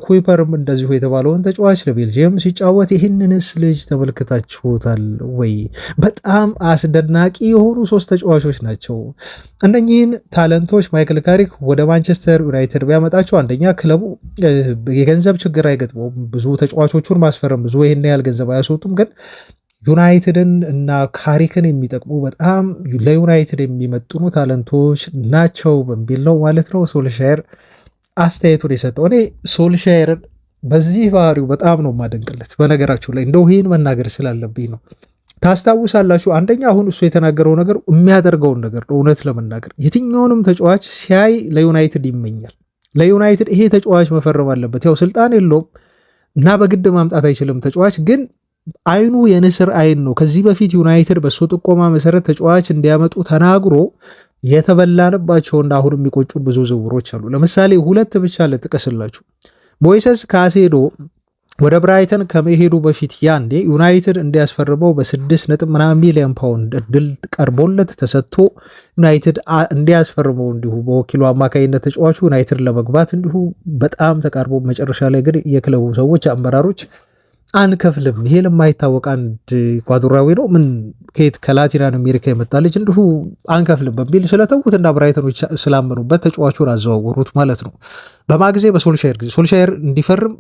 ኩይፐርም እንደዚሁ የተባለውን ተጫዋች ለቤልጅየም ሲጫወት ይህንንስ ልጅ ተመልክታችሁታል ወይ? በጣም አስደናቂ የሆኑ 3 ተጫዋቾች ናቸው። እነኚህን ታለንቶች ማይክል ካሪክ ወደ ማንቸስተር ዩናይትድ ቢያመጣቸው አንደኛ ክለቡ የገንዘብ ችግር አይገጥመውም። ብዙ ተጫዋቾቹን ማስፈረም ብዙ ይህን ያህል ገንዘብ አያስወጡም። ግን ዩናይትድን እና ካሪክን የሚጠቅሙ በጣም ለዩናይትድ የሚመጥኑ ታለንቶች ናቸው በሚል ነው ማለት ነው ሶልሻየር አስተያየቱን የሰጠው። እኔ ሶልሻየርን በዚህ ባህሪው በጣም ነው የማደንቅለት። በነገራችሁ ላይ እንደው ይህን መናገር ስላለብኝ ነው። ታስታውሳላችሁ፣ አንደኛ አሁን እሱ የተናገረው ነገር የሚያደርገውን ነገር ነው። እውነት ለመናገር የትኛውንም ተጫዋች ሲያይ ለዩናይትድ ይመኛል። ለዩናይትድ ይሄ ተጫዋች መፈረም አለበት። ያው ስልጣን የለውም እና በግድ ማምጣት አይችልም ተጫዋች ግን አይኑ የንስር አይን ነው። ከዚህ በፊት ዩናይትድ በሱ ጥቆማ መሰረት ተጫዋች እንዲያመጡ ተናግሮ የተበላንባቸውና አሁን የሚቆጩ ብዙ ዝውውሮች አሉ። ለምሳሌ 2 ብቻ ልጥቀስላችሁ። ሞይሰስ ካሴዶ ወደ ብራይተን ከመሄዱ በፊት ያንዴ ዩናይትድ እንዲያስፈርመው በ6 ሚሊዮን ፓውንድ እድል ቀርቦለት ተሰጥቶ ዩናይትድ እንዲያስፈርመው እንዲሁ በወኪሉ አማካይነት ተጫዋቹ ዩናይትድ ለመግባት እንዲሁ በጣም ተቃርቦ መጨረሻ ላይ ግን የክለቡ ሰዎች አመራሮች አንከፍልም፣ ይሄ ለማይታወቅ አንድ ኢኳዶራዊ ነው ምን ከየት ከላቲን አሜሪካ የመጣ ልጅ እንዲሁ አንከፍልም በሚል ስለተዉት እና ብራይተኖች ስላመኑበት ተጫዋቹን አዘዋወሩት ማለት ነው። በማጊዜ በሶልሻየር ጊዜ ሶልሻየር እንዲፈርም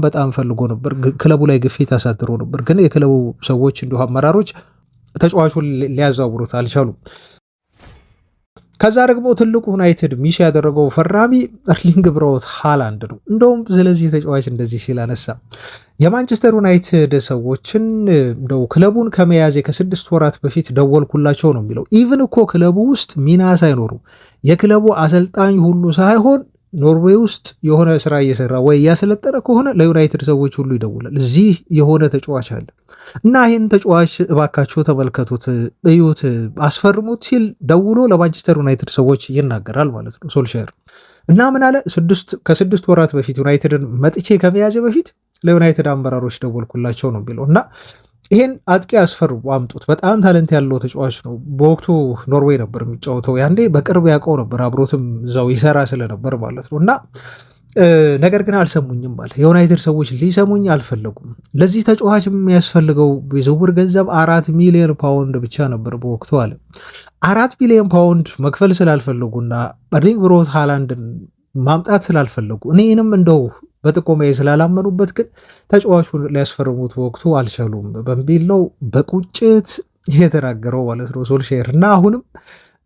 በጣም ፈልጎ ነበር። ክለቡ ላይ ግፊት አሳድሮ ነበር። ግን የክለቡ ሰዎች እንዲሁ አመራሮች ተጫዋቹን ሊያዘዋውሩት አልቻሉም። ከዛ ደግሞ ትልቁ ዩናይትድ ሚስ ያደረገው ፈራሚ ኤርሊንግ ብራውት ሃላንድ ነው። እንደውም ስለዚህ ተጫዋች እንደዚህ ሲል አነሳ። የማንቸስተር ዩናይትድ ሰዎችን እንደው ክለቡን ከመያዜ ከ6 ወራት በፊት ደወልኩላቸው ነው የሚለው። ኢቭን እኮ ክለቡ ውስጥ ሚና ሳይኖሩ የክለቡ አሰልጣኝ ሁሉ ሳይሆን ኖርዌይ ውስጥ የሆነ ስራ እየሰራ ወይ እያሰለጠነ ከሆነ ለዩናይትድ ሰዎች ሁሉ ይደውላል። እዚህ የሆነ ተጫዋች አለ እና ይህን ተጫዋች እባካችሁ ተመልከቱት፣ እዩት፣ አስፈርሙት ሲል ደውሎ ለማንቸስተር ዩናይትድ ሰዎች ይናገራል ማለት ነው ሶልሻየር። እና ምን አለ ከ6 ወራት በፊት ዩናይትድን መጥቼ ከመያዜ በፊት ለዩናይትድ አመራሮች ደወልኩላቸው ነው የሚለው። እና ይሄን አጥቂ አስፈርሙ፣ አምጡት፣ በጣም ታለንት ያለው ተጫዋች ነው። በወቅቱ ኖርዌይ ነበር የሚጫወተው፣ ያንዴ በቅርብ ያውቀው ነበር፣ አብሮትም እዛው ይሰራ ስለነበር ማለት ነው። እና ነገር ግን አልሰሙኝም አለ። የዩናይትድ ሰዎች ሊሰሙኝ አልፈለጉም። ለዚህ ተጫዋች የሚያስፈልገው የዝውውር ገንዘብ 4 ሚሊዮን ፓውንድ ብቻ ነበር በወቅቱ አለ። 4 ሚሊዮን ፓውንድ መክፈል ስላልፈለጉና ኤርሊንግ ብራውት ሃላንድን ማምጣት ስላልፈለጉ እኔንም እንደው በጥቆማዬ ስላላመኑበት ግን ተጫዋቹን ሊያስፈርሙት በወቅቱ አልቻሉም በሚል ነው በቁጭት የተናገረው ማለት ነው ሶልሻየር። እና አሁንም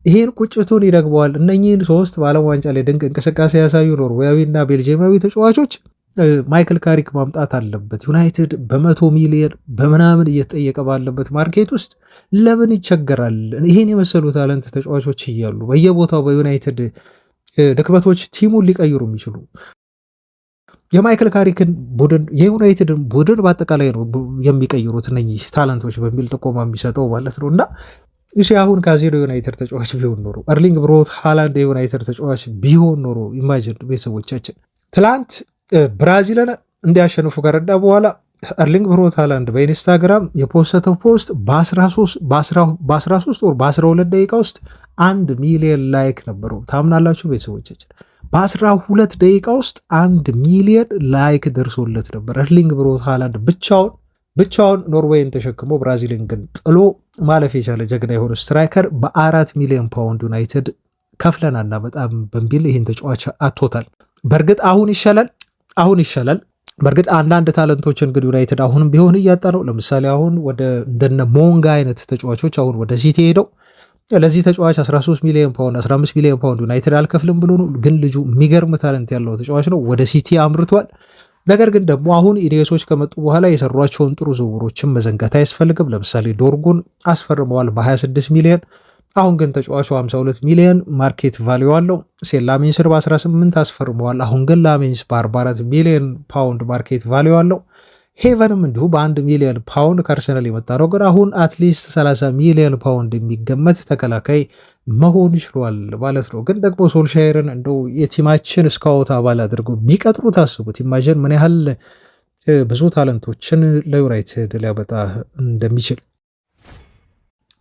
ይሄን ቁጭቱን ይደግመዋል። እነኚህን 3 በዓለም ዋንጫ ላይ ድንቅ እንቅስቃሴ ያሳዩ ኖርዌያዊና ቤልጂየማዊ ተጫዋቾች ማይክል ካሪክ ማምጣት አለበት። ዩናይትድ በ100 ሚሊዮን በምናምን እየተጠየቀ ባለበት ማርኬት ውስጥ ለምን ይቸገራል? ይሄን የመሰሉ ታለንት ተጫዋቾች እያሉ በየቦታው በዩናይትድ ድክመቶች ቲሙን ሊቀይሩ የሚችሉ የማይክል ካሪክን ቡድን የዩናይትድን ቡድን በአጠቃላይ ነው የሚቀይሩት እነኚህ ታለንቶች በሚል ጥቆማ የሚሰጠው ማለት ነው። እና አሁን ካዜዶ የዩናይትድ ተጫዋች ቢሆን ኖሮ፣ ኤርሊንግ ብሮት ሃላንድ የዩናይትድ ተጫዋች ቢሆን ኖሮ፣ ኢማጅን ቤተሰቦቻችን ትላንት ብራዚልን እንዲያሸንፉ ከረዳ በኋላ ኤርሊንግ ብሮት ሃላንድ በኢንስታግራም የፖስተው ፖስት በ13 ወር በ12 ደቂቃ ውስጥ 1 ሚሊዮን ላይክ ነበረው። ታምናላችሁ ቤተሰቦቻችን? በ12 ደቂቃ ውስጥ 1 ሚሊዮን ላይክ ደርሶለት ነበር። ኤርሊንግ ብሮት ሃላንድ ብቻውን ኖርዌይን ተሸክሞ ብራዚልን ግን ጥሎ ማለፍ የቻለ ጀግና የሆነ ስትራይከር በ4 ሚሊዮን ፓውንድ ዩናይትድ ከፍለናና በጣም በሚል ይህን ተጫዋች አቶታል። በእርግጥ አሁን ይሻላል። በእርግጥ አንዳንድ ታለንቶችን ግን ዩናይትድ አሁንም ቢሆን እያጣ ነው። ለምሳሌ አሁን ወደ እንደነ ሞንጋ አይነት ተጫዋቾች አሁን ወደ ሲቲ ሄደው ለዚህ ተጫዋች 13 ሚሊዮን ፓውንድ 15 ሚሊዮን ፓውንድ ዩናይትድ አልከፍልም ብሎ ነው። ግን ልጁ የሚገርም ታለንት ያለው ተጫዋች ነው። ወደ ሲቲ አምርቷል። ነገር ግን ደግሞ አሁን ኢኔሶች ከመጡ በኋላ የሰሯቸውን ጥሩ ዝውውሮችን መዘንጋት አያስፈልግም። ለምሳሌ ዶርጉን አስፈርመዋል በ26 ሚሊዮን። አሁን ግን ተጫዋቹ 52 ሚሊዮን ማርኬት ቫሊዩ አለው። ሴን ላሜንስን በ18 አስፈርመዋል። አሁን ግን ላሜንስ በ44 ሚሊዮን ፓውንድ ማርኬት ቫሊዩ አለው። ሄቨንም እንዲሁ በ1 ሚሊዮን ፓውንድ ከአርሰናል የመጣ ነው። ግን አሁን አትሊስት 30 ሚሊዮን ፓውንድ የሚገመት ተከላካይ መሆን ይችሏል ማለት ነው። ግን ደግሞ ሶልሻየርን እንደው የቲማችን ስካውት አባል አድርገው ቢቀጥሩ ታስቡት። ኢማጅን ምን ያህል ብዙ ታለንቶችን ለዩናይትድ ሊያመጣ እንደሚችል።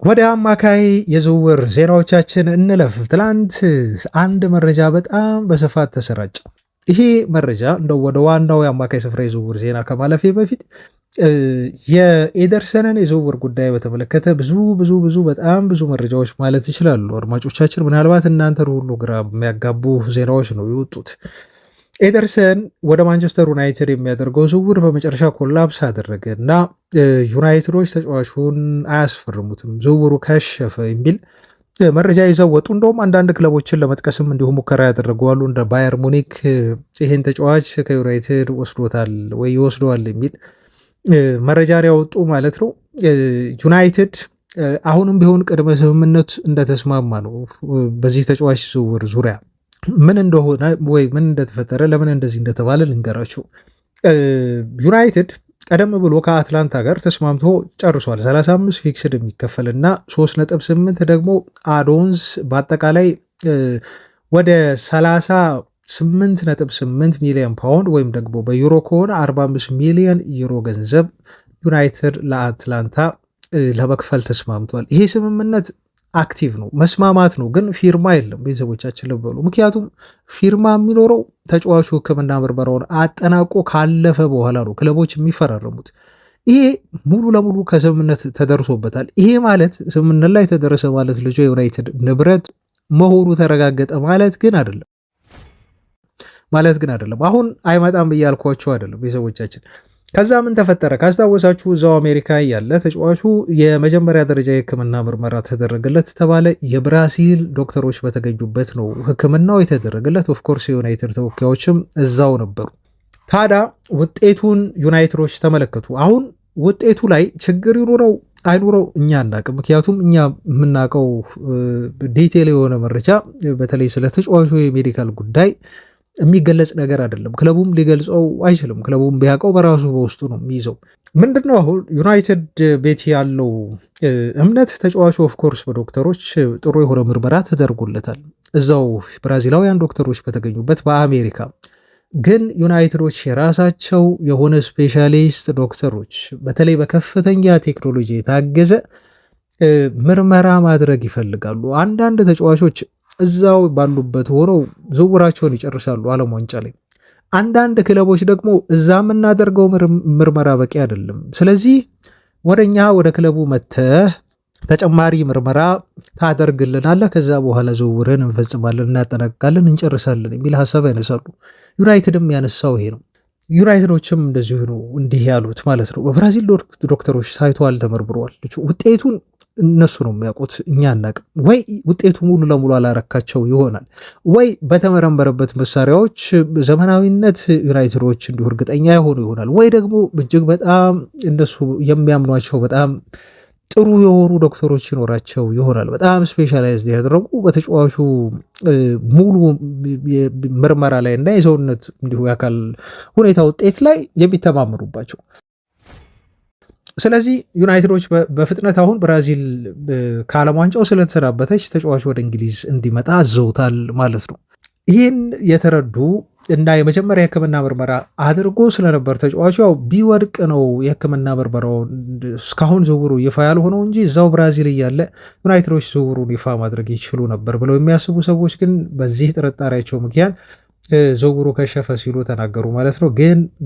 ወደ አማካይ የዝውውር ዜናዎቻችን እንለፍ። ትላንት አንድ መረጃ በጣም በስፋት ተሰራጨ። ይሄ መረጃ እንደው ወደ ዋናው የአማካይ ስፍራ የዝውውር ዜና ከማለፌ በፊት የኤደርሰንን የዝውውር ጉዳይ በተመለከተ ብዙ በጣም ብዙ መረጃዎች ማለት ይችላሉ አድማጮቻችን። ምናልባት እናንተ ሁሉ ግራ የሚያጋቡ ዜናዎች ነው የወጡት። ኤደርሰን ወደ ማንቸስተር ዩናይትድ የሚያደርገው ዝውውር በመጨረሻ ኮላፕስ አደረገ እና ዩናይትዶች ተጫዋቹን አያስፈርሙትም፣ ዝውውሩ ከሸፈ የሚል መረጃ ይዘው ወጡ። እንደውም አንዳንድ ክለቦችን ለመጥቀስም እንዲሁ ሙከራ ያደረገዋሉ። እንደ ባየር ሙኒክ ይህን ተጫዋች ከዩናይትድ ወስዶታል ወይ ይወስደዋል የሚል መረጃን ያወጡ ማለት ነው። ዩናይትድ አሁንም ቢሆን ቅድመ ስምምነት እንደተስማማ ነው። በዚህ ተጫዋች ዝውውር ዙሪያ ምን እንደሆነ ወይ ምን እንደተፈጠረ ለምን እንደዚህ እንደተባለ ልንገራችሁ። ዩናይትድ ቀደም ብሎ ከአትላንታ ጋር ተስማምቶ ጨርሷል። 35 ፊክስድ የሚከፈል እና 3.8 ደግሞ አዶንስ በአጠቃላይ ወደ 38.8 ሚሊዮን ፓውንድ ወይም ደግሞ በዩሮ ከሆነ 45 ሚሊዮን ዩሮ ገንዘብ ዩናይትድ ለአትላንታ ለመክፈል ተስማምቷል። ይሄ ስምምነት አክቲቭ ነው፣ መስማማት ነው፣ ግን ፊርማ የለም። ቤተሰቦቻችን ልበሉ። ምክንያቱም ፊርማ የሚኖረው ተጫዋቹ ሕክምና ምርመራውን አጠናቆ ካለፈ በኋላ ነው ክለቦች የሚፈራረሙት። ይሄ ሙሉ ለሙሉ ከስምምነት ተደርሶበታል። ይሄ ማለት ስምምነት ላይ ተደረሰ ማለት ልጁ የዩናይትድ ንብረት መሆኑ ተረጋገጠ ማለት ግን አይደለም። አሁን አይመጣም እያልኳቸው አይደለም ቤተሰቦቻችን። ከዛ ምን ተፈጠረ ካስታወሳችሁ፣ እዛው አሜሪካ ያለ ተጫዋቹ የመጀመሪያ ደረጃ የህክምና ምርመራ ተደረገለት ተባለ። የብራዚል ዶክተሮች በተገኙበት ነው ህክምናው የተደረገለት። ኦፍኮርስ የዩናይትድ ተወካዮችም እዛው ነበሩ። ታዲያ ውጤቱን ዩናይትዶች ተመለከቱ። አሁን ውጤቱ ላይ ችግር ይኑረው አይኑረው እኛ አናቅም። ምክንያቱም እኛ የምናውቀው ዲቴል የሆነ መረጃ በተለይ ስለ ተጫዋቹ የሜዲካል ጉዳይ የሚገለጽ ነገር አይደለም። ክለቡም ሊገልጸው አይችልም። ክለቡም ቢያውቀው በራሱ በውስጡ ነው የሚይዘው። ምንድነው አሁን ዩናይትድ ቤት ያለው እምነት ተጫዋቹ ኦፍኮርስ በዶክተሮች ጥሩ የሆነ ምርመራ ተደርጎለታል፣ እዛው ብራዚላውያን ዶክተሮች በተገኙበት በአሜሪካ። ግን ዩናይትዶች የራሳቸው የሆነ ስፔሻሊስት ዶክተሮች በተለይ በከፍተኛ ቴክኖሎጂ የታገዘ ምርመራ ማድረግ ይፈልጋሉ። አንዳንድ ተጫዋቾች እዛው ባሉበት ሆነው ዝውውራቸውን ይጨርሳሉ ዓለም ዋንጫ ላይ። አንዳንድ ክለቦች ደግሞ እዛ የምናደርገው ምርመራ በቂ አይደለም፣ ስለዚህ ወደኛ ወደ ክለቡ መተህ ተጨማሪ ምርመራ ታደርግልናለህ፣ ከዛ በኋላ ዝውውርን እንፈጽማለን፣ እናጠናቅቃለን፣ እንጨርሳለን የሚል ሀሳብ ያነሳሉ። ዩናይትድም ያነሳው ይሄ ነው። ዩናይትዶችም እንደዚሁ ነው እንዲህ ያሉት ማለት ነው። በብራዚል ዶክተሮች ታይተዋል፣ ተመርምረዋል። ውጤቱን እነሱ ነው የሚያውቁት፣ እኛ አናውቅም። ወይ ውጤቱ ሙሉ ለሙሉ አላረካቸው ይሆናል፣ ወይ በተመረመረበት መሳሪያዎች ዘመናዊነት ዩናይትዶች እንዲሁ እርግጠኛ የሆኑ ይሆናል፣ ወይ ደግሞ እጅግ በጣም እነሱ የሚያምኗቸው በጣም ጥሩ የሆኑ ዶክተሮች ይኖራቸው ይሆናል። በጣም ስፔሻላይዝድ ያደረጉ በተጫዋቹ ሙሉ ምርመራ ላይ እና የሰውነት እንዲሁ የአካል ሁኔታ ውጤት ላይ የሚተማመኑባቸው። ስለዚህ ዩናይትዶች በፍጥነት አሁን ብራዚል ከዓለም ዋንጫው ስለተሰናበተች ተጫዋቹ ወደ እንግሊዝ እንዲመጣ አዘውታል ማለት ነው። ይህን የተረዱ እና የመጀመሪያ የሕክምና ምርመራ አድርጎ ስለነበር ተጫዋቹ ያው ቢወድቅ ነው የሕክምና ምርመራው እስካሁን ዝውውሩ ይፋ ያልሆነው እንጂ እዛው ብራዚል እያለ ዩናይትዶች ዝውውሩን ይፋ ማድረግ ይችሉ ነበር ብለው የሚያስቡ ሰዎች ግን በዚህ ጥርጣሬያቸው ምክንያት ዝውውሩ ከሸፈ ሲሉ ተናገሩ ማለት ነው።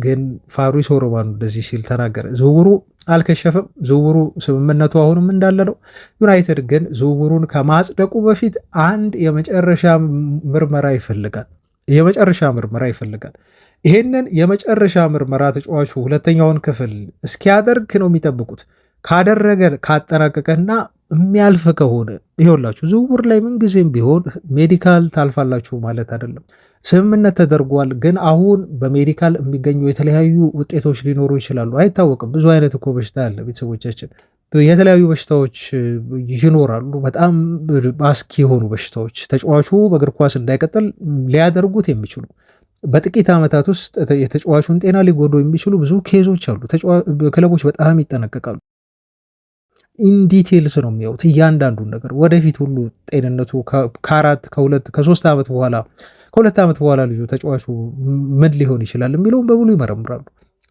ግን ፋብሪዚዮ ሮማኖ እንደዚህ ሲል ተናገረ። ዝውውሩ አልከሸፈም። ዝውውሩ ስምምነቱ አሁንም እንዳለ ነው። ዩናይትድ ግን ዝውውሩን ከማጽደቁ በፊት አንድ የመጨረሻ ምርመራ ይፈልጋል። ይህንን የመጨረሻ ምርመራ ተጫዋቹ ሁለተኛውን ክፍል እስኪያደርግ ነው የሚጠብቁት። ካደረገ ካጠናቀቀና የሚያልፍ ከሆነ ይኸውላችሁ፣ ዝውውር ላይ ምንጊዜም ቢሆን ሜዲካል ታልፋላችሁ ማለት አይደለም። ስምምነት ተደርጓል፣ ግን አሁን በሜዲካል የሚገኙ የተለያዩ ውጤቶች ሊኖሩ ይችላሉ። አይታወቅም። ብዙ አይነት እኮ በሽታ አለ ቤተሰቦቻችን፣ የተለያዩ በሽታዎች ይኖራሉ። በጣም አስኪ የሆኑ በሽታዎች ተጫዋቹ በእግር ኳስ እንዳይቀጥል ሊያደርጉት የሚችሉ በጥቂት ዓመታት ውስጥ የተጫዋቹን ጤና ሊጎዱ የሚችሉ ብዙ ኬዞች አሉ። ክለቦች በጣም ይጠነቀቃሉ። ኢንዲቴልስ ነው የሚያዩት እያንዳንዱን ነገር ወደፊት ሁሉ ጤንነቱ ከ2 ዓመት በኋላ ልጁ ተጫዋቹ ምን ሊሆን ይችላል የሚለውን በሙሉ ይመረምራሉ።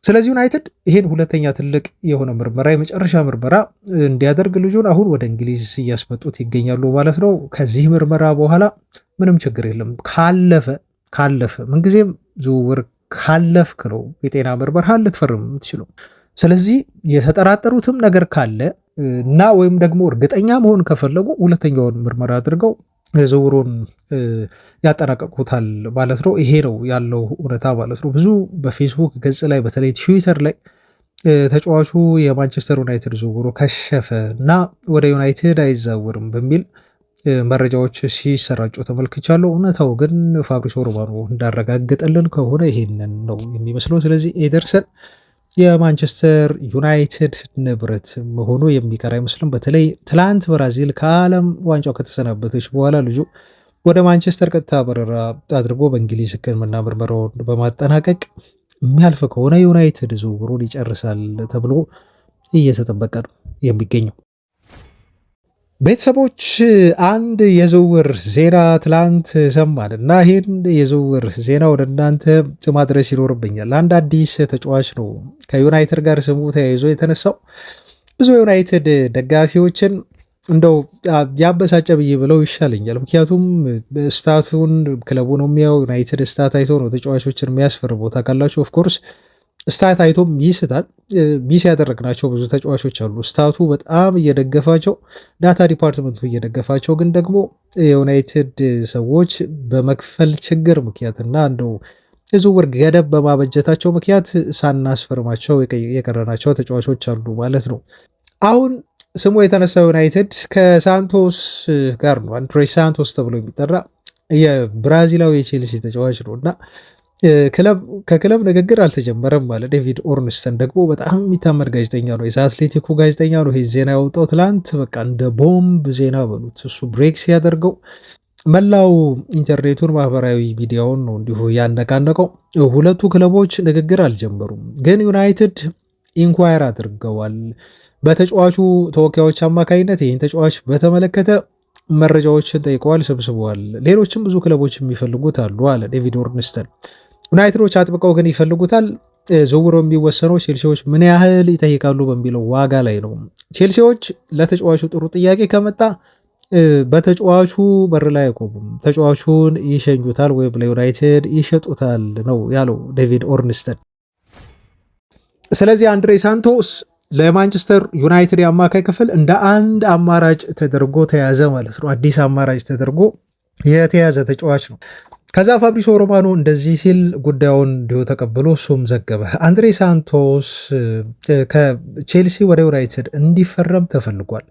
ስለዚህ ዩናይትድ ይህን ሁለተኛ ትልቅ የሆነ ምርመራ የመጨረሻ ምርመራ እንዲያደርግ ልጁን አሁን ወደ እንግሊዝ እያስመጡት ይገኛሉ ማለት ነው። ከዚህ ምርመራ በኋላ ምንም ችግር የለም። ካለፈ ምንጊዜም ዝውውር ካለፍክ ነው የጤና ምርመራ ልትፈርም የምትችለው። ስለዚህ የተጠራጠሩትም ነገር ካለ እና ወይም ደግሞ እርግጠኛ መሆን ከፈለጉ ሁለተኛውን ምርመራ አድርገው ዝውውሩን ያጠናቀቁታል ማለት ነው። ይሄ ነው ያለው እውነታ ማለት ነው። ብዙ በፌስቡክ ገጽ ላይ በተለይ ትዊተር ላይ ተጫዋቹ የማንቸስተር ዩናይትድ ዝውውሩ ከሸፈ እና ወደ ዩናይትድ አይዛወርም በሚል መረጃዎች ሲሰራጩ ተመልክቻለሁ። እውነታው ግን ፋብሪዚዮ ሮማኖ እንዳረጋገጠልን ከሆነ ይሄንን ነው የሚመስለው። ስለዚህ ኤደርሰን የማንቸስተር ዩናይትድ ንብረት መሆኑ የሚቀር አይመስልም። በተለይ ትላንት ብራዚል ከዓለም ዋንጫው ከተሰናበተች በኋላ ልጁ ወደ ማንቸስተር ቀጥታ በረራ አድርጎ በእንግሊዝ ሕክምና ምርመራውን በማጠናቀቅ የሚያልፍ ከሆነ ዩናይትድ ዝውውሩን ይጨርሳል ተብሎ እየተጠበቀ ነው የሚገኘው። ቤተሰቦች አንድ የዝውውር ዜና ትላንት ሰማን እና ይህን የዝውውር ዜና ወደ እናንተ ማድረስ ይኖርብኛል። አንድ አዲስ ተጫዋች ነው ከዩናይትድ ጋር ስሙ ተያይዞ የተነሳው። ብዙ የዩናይትድ ደጋፊዎችን እንደው ያበሳጨ ብዬ ብለው ይሻለኛል። ምክንያቱም ስታቱን ክለቡ ነው የሚያው። ዩናይትድ ስታት አይቶ ነው ተጫዋቾችን የሚያስፈርመው ታውቃላችሁ። ኦፍኮርስ ስታት አይቶም ይስታል። ሚስ ያደረግናቸው ብዙ ተጫዋቾች አሉ። ስታቱ በጣም እየደገፋቸው፣ ዳታ ዲፓርትመንቱ እየደገፋቸው፣ ግን ደግሞ የዩናይትድ ሰዎች በመክፈል ችግር ምክንያትና እንደው የዝውውር ገደብ በማበጀታቸው ምክንያት ሳናስፈርማቸው የቀረናቸው ተጫዋቾች አሉ ማለት ነው። አሁን ስሙ የተነሳው ዩናይትድ ከሳንቶስ ጋር ነው። አንድሬ ሳንቶስ ተብሎ የሚጠራ የብራዚላዊ የቼልሲ ተጫዋች ነው እና ከክለብ ንግግር አልተጀመረም ማለት። ዴቪድ ኦርንስተን ደግሞ በጣም የሚታመን ጋዜጠኛ ነው፣ የአትሌቲኩ ጋዜጠኛ ነው። ይህ ዜና ያወጣው ትላንት በቃ እንደ ቦምብ ዜና በሉት። እሱ ብሬክ ሲያደርገው መላው ኢንተርኔቱን ማህበራዊ ሚዲያውን ነው እንዲሁ ያነቃነቀው። ሁለቱ ክለቦች ንግግር አልጀመሩም፣ ግን ዩናይትድ ኢንኳየር አድርገዋል በተጫዋቹ ተወካዮች አማካኝነት። ይህን ተጫዋች በተመለከተ መረጃዎችን ጠይቀዋል፣ ሰብስበዋል። ሌሎችም ብዙ ክለቦች የሚፈልጉት አሉ አለ ዴቪድ ኦርንስተን። ዩናይትዶች አጥብቀው ግን ይፈልጉታል። ዝውውሩ የሚወሰነው ቼልሲዎች ምን ያህል ይጠይቃሉ በሚለው ዋጋ ላይ ነው። ቼልሲዎች ለተጫዋቹ ጥሩ ጥያቄ ከመጣ በተጫዋቹ በር ላይ አይቆሙም፣ ተጫዋቹን ይሸኙታል ወይም ለዩናይትድ ይሸጡታል ነው ያለው ዴቪድ ኦርንስተን። ስለዚህ አንድሬ ሳንቶስ ለማንቸስተር ዩናይትድ የአማካይ ክፍል እንደ አንድ አማራጭ ተደርጎ ተያዘ ማለት ነው። አዲስ አማራጭ ተደርጎ የተያዘ ተጫዋች ነው። ከዛ ፋብሪሶ ሮማኖ እንደዚህ ሲል ጉዳዩን እንዲሁ ተቀብሎ እሱም ዘገበ። አንድሬ ሳንቶስ ከቼልሲ ወደ ዩናይትድ እንዲፈረም ተፈልጓል።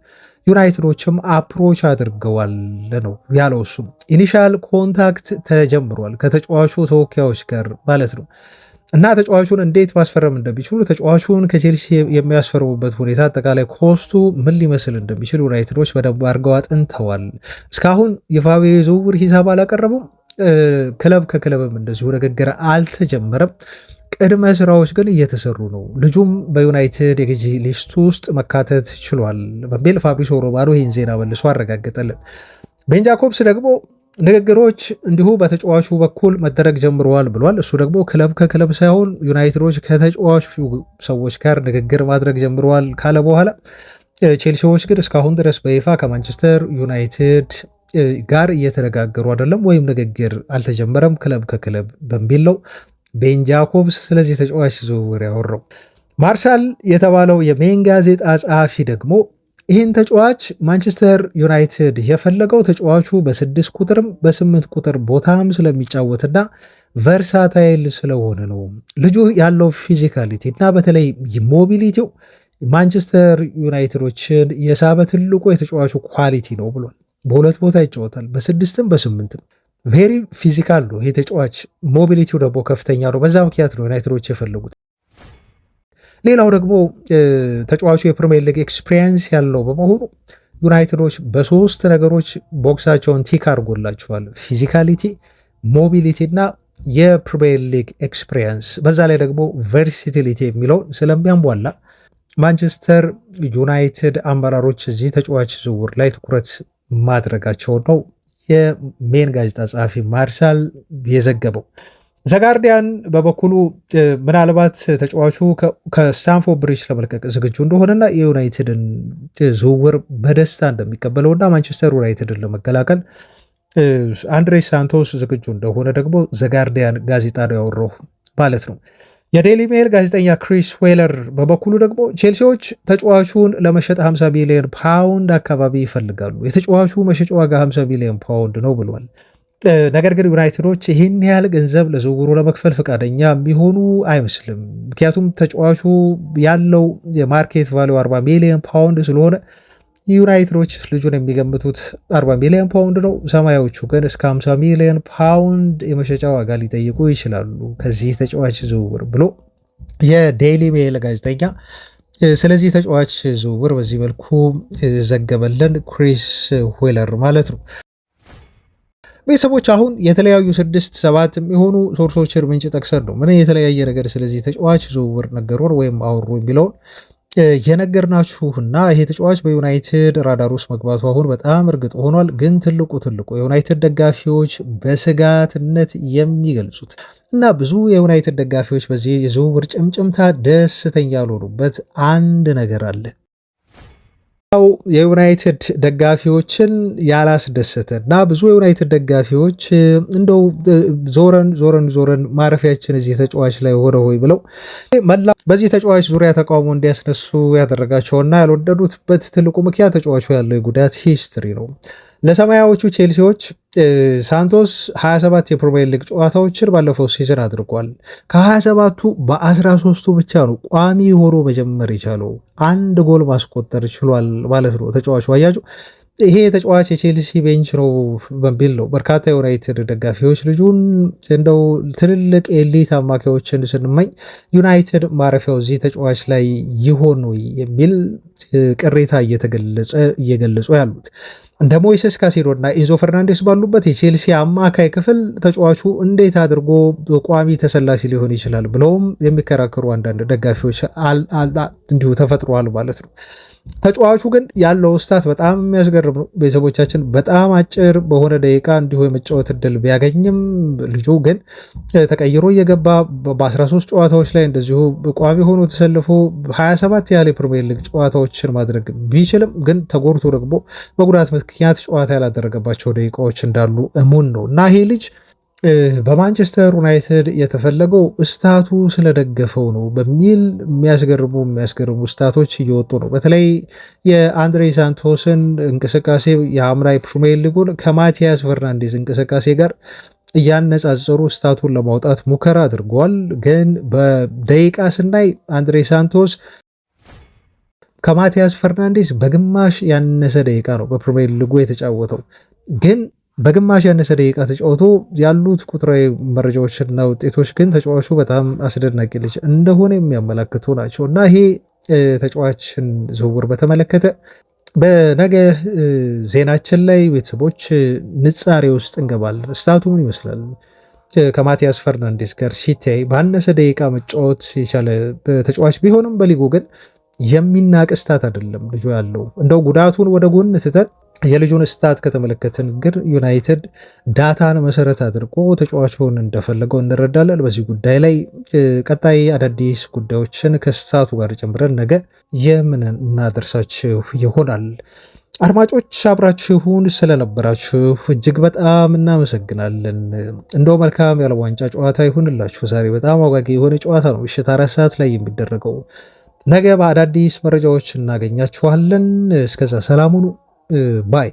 ዩናይትዶችም አፕሮች አድርገዋል ነው ያለው። እሱም ኢኒሻል ኮንታክት ተጀምሯል ከተጫዋቹ ተወካዮች ጋር ማለት ነው። እና ተጫዋቹን እንዴት ማስፈረም እንደሚችሉ ተጫዋቹን ከቼልሲ የሚያስፈርሙበት ሁኔታ አጠቃላይ ኮስቱ ምን ሊመስል እንደሚችል ዩናይትዶች በደንብ አድርገው አጥንተዋል። እስካሁን ይፋዊ የዝውውር ሂሳብ አላቀረቡም። ክለብ ከክለብም እንደዚሁ ንግግር አልተጀመረም። ቅድመ ስራዎች ግን እየተሰሩ ነው። ልጁም በዩናይትድ የግዢ ሊስቱ ውስጥ መካተት ችሏል በሚል ፋብሪሶ ሮማኖ ይህን ዜና መልሶ አረጋገጠልን። ቤን ጃኮብስ ደግሞ ንግግሮች እንዲሁ በተጫዋቹ በኩል መደረግ ጀምረዋል ብሏል። እሱ ደግሞ ክለብ ከክለብ ሳይሆን ዩናይትዶች ከተጫዋቹ ሰዎች ጋር ንግግር ማድረግ ጀምረዋል ካለ በኋላ ቼልሲዎች ግን እስካሁን ድረስ በይፋ ከማንቸስተር ዩናይትድ ጋር እየተነጋገሩ አይደለም ወይም ንግግር አልተጀመረም ክለብ ከክለብ በሚል ነው ቤን ጃኮብስ ስለዚህ ተጫዋች ዝውውር ያወራው። ማርሻል የተባለው የሜን ጋዜጣ ጸሐፊ ደግሞ ይህን ተጫዋች ማንቸስተር ዩናይትድ የፈለገው ተጫዋቹ በ6 ቁጥርም በ8 ቁጥር ቦታም ስለሚጫወትና ቨርሳታይል ስለሆነ ነው። ልጁ ያለው ፊዚካሊቲ እና በተለይ ሞቢሊቲው ማንቸስተር ዩናይትዶችን የሳበ ትልቁ የተጫዋቹ ኳሊቲ ነው ብሏል። በሁለት ቦታ ይጫወታል፣ በ6ም በ8ም ቬሪ ፊዚካል ነው። ይህ ተጫዋች ሞቢሊቲው ደግሞ ከፍተኛ ነው። በዛ ምክንያት ነው ዩናይትዶች የፈለጉት። ሌላው ደግሞ ተጫዋቹ የፕሪሚየር ሊግ ኤክስፒሪየንስ ያለው በመሆኑ ዩናይትዶች በሶስት ነገሮች ቦክሳቸውን ቲክ አድርጎላቸዋል። ፊዚካሊቲ፣ ሞቢሊቲ እና የፕሪሚየር ሊግ ኤክስፒሪየንስ፣ በዛ ላይ ደግሞ ቨርሲቲሊቲ የሚለውን ስለሚያሟላ ማንቸስተር ዩናይትድ አመራሮች እዚህ ተጫዋች ዝውውር ላይ ትኩረት ማድረጋቸው ነው የሜን ጋዜጣ ጸሐፊ ማርሻል የዘገበው። ዘጋርዲያን በበኩሉ ምናልባት ተጫዋቹ ከስታንፎርድ ብሪጅ ለመልቀቅ ዝግጁ እንደሆነና የዩናይትድን ዝውውር በደስታ እንደሚቀበለውና ማንቸስተር ዩናይትድን ለመቀላቀል አንድሬ ሳንቶስ ዝግጁ እንደሆነ ደግሞ ዘጋርዲያን ጋዜጣ ነው ያወራው ማለት ነው። የዴይሊ ሜል ጋዜጠኛ ክሪስ ዌለር በበኩሉ ደግሞ ቼልሲዎች ተጫዋቹን ለመሸጥ 50 ሚሊዮን ፓውንድ አካባቢ ይፈልጋሉ። የተጫዋቹ መሸጫ ዋጋ 50 ሚሊዮን ፓውንድ ነው ብሏል። ነገር ግን ዩናይትዶች ይህን ያህል ገንዘብ ለዝውውሩ ለመክፈል ፈቃደኛ የሚሆኑ አይመስልም። ምክንያቱም ተጫዋቹ ያለው የማርኬት ቫሊው 40 ሚሊዮን ፓውንድ ስለሆነ ዩናይትዶች ልጁን የሚገምቱት 40 ሚሊዮን ፓውንድ ነው። ሰማያዎቹ ግን እስከ 50 ሚሊዮን ፓውንድ የመሸጫ ዋጋ ሊጠይቁ ይችላሉ ከዚህ ተጫዋች ዝውውር ብሎ የዴይሊ ሜል ጋዜጠኛ ስለዚህ ተጫዋች ዝውውር በዚህ መልኩ ዘገበለን። ክሪስ ዌለር ማለት ነው። ቤተሰቦች አሁን የተለያዩ 6-7 የሚሆኑ ሶርሶችን ምንጭ ጠቅሰን ነው ምን የተለያየ ነገር ስለዚህ ተጫዋች ዝውውር ነገሩን ወይም አወሩ የሚለውን የነገርናችሁና ይሄ ተጫዋች በዩናይትድ ራዳር ውስጥ መግባቱ አሁን በጣም እርግጥ ሆኗል። ግን ትልቁ የዩናይትድ ደጋፊዎች በስጋትነት የሚገልጹት እና ብዙ የዩናይትድ ደጋፊዎች በዚህ የዝውውር ጭምጭምታ ደስተኛ ያልሆኑበት አንድ ነገር አለ። የዩናይትድ ደጋፊዎችን ያላስደሰተ እና ብዙ የዩናይትድ ደጋፊዎች እንደው ዞረን ማረፊያችን እዚህ ተጫዋች ላይ ሆነ ሆይ ብለው መላ በዚህ ተጫዋች ዙሪያ ተቃውሞ እንዲያስነሱ ያደረጋቸውና ያልወደዱትበት ትልቁ ምክንያት ተጫዋቹ ያለው የጉዳት ሂስትሪ ነው። ለሰማያዎቹ ቼልሲዎች ሳንቶስ 27 የፕሪሚየር ሊግ ጨዋታዎችን ባለፈው ሲዝን አድርጓል። ከ27ቱ በ13ቱ ብቻ ነው ቋሚ ሆኖ መጀመር የቻለው። አንድ ጎል ማስቆጠር ችሏል ማለት ነው ተጫዋቹ። አያጁ ይሄ ተጫዋች የቼልሲ ቤንች ነው በሚል ነው በርካታ የዩናይትድ ደጋፊዎች ልጁን እንደው ትልልቅ ኤሊት አማካዮችን ስንመኝ ዩናይትድ ማረፊያው እዚህ ተጫዋች ላይ ይሆን ወይ የሚል ቅሬታ እየገለጹ ያሉት እንደ ሞይሰስ ካሴዶ እና ኢንዞ ፈርናንዴስ ባሉበት የቼልሲ አማካይ ክፍል ተጫዋቹ እንዴት አድርጎ ቋሚ ተሰላፊ ሊሆን ይችላል ብለውም የሚከራከሩ አንዳንድ ደጋፊዎች እንዲሁ ተፈጥሯል ማለት ነው። ተጫዋቹ ግን ያለው ስታት በጣም የሚያስገርም ነው። ቤተሰቦቻችን በጣም አጭር በሆነ ደቂቃ እንዲሁ የመጫወት እድል ቢያገኝም ልጁ ግን ተቀይሮ እየገባ በ13 ጨዋታዎች ላይ እንደዚሁ ቋሚ ሆኖ ተሰልፎ 27 ያህል የፕሪሚየር ሊግ ጨዋታዎችን ማድረግ ቢችልም ግን ተጎድቶ ደግሞ በጉዳት ምክንያት ጨዋታ ያላደረገባቸው ደቂቃዎች እንዳሉ እሙን ነው እና ይሄ ልጅ በማንቸስተር ዩናይትድ የተፈለገው ስታቱ ስለደገፈው ነው በሚል የሚያስገርሙ ስታቶች እየወጡ ነው። በተለይ የአንድሬ ሳንቶስን እንቅስቃሴ የአምናይ ፕሪሚየር ሊጉን ከማቲያስ ፈርናንዴዝ እንቅስቃሴ ጋር እያነጻጸሩ ስታቱን ለማውጣት ሙከራ አድርገዋል። ግን በደቂቃ ስናይ አንድሬ ሳንቶስ ከማቲያስ ፈርናንዴስ በግማሽ ያነሰ ደቂቃ ነው በፕሪሚየር ሊጉ የተጫወተው። ግን በግማሽ ያነሰ ደቂቃ ተጫውቶ ያሉት ቁጥራዊ መረጃዎችና ውጤቶች ግን ተጫዋቹ በጣም አስደናቂ ልጅ እንደሆነ የሚያመላክቱ ናቸው እና ይሄ ተጫዋችን ዝውውር በተመለከተ በነገ ዜናችን ላይ ቤተሰቦች ንጻሬ ውስጥ እንገባለን። ስታቱ ምን ይመስላል? ከማቲያስ ፈርናንዴስ ጋር ሲታይ ባነሰ ደቂቃ መጫወት የቻለ ተጫዋች ቢሆንም በሊጉ ግን የሚናቅ ስታት አይደለም ልጁ ያለው። እንደው ጉዳቱን ወደ ጎን ስተን የልጁን ስታት ከተመለከትን ግን ዩናይትድ ዳታን መሰረት አድርጎ ተጫዋቹን እንደፈለገው እንረዳለን። በዚህ ጉዳይ ላይ ቀጣይ አዳዲስ ጉዳዮችን ከስታቱ ጋር ጨምረን ነገ የምናደርሳችሁ ይሆናል። አድማጮች አብራችሁን ስለነበራችሁ እጅግ በጣም እናመሰግናለን። እንደው መልካም ያለ ዋንጫ ጨዋታ ይሁንላችሁ። ዛሬ በጣም አጓጊ የሆነ ጨዋታ ነው ምሽት 4 ሰዓት ላይ የሚደረገው። ነገ በአዳዲስ መረጃዎች እናገኛችኋለን። እስከዛ ሰላሙኑ ባይ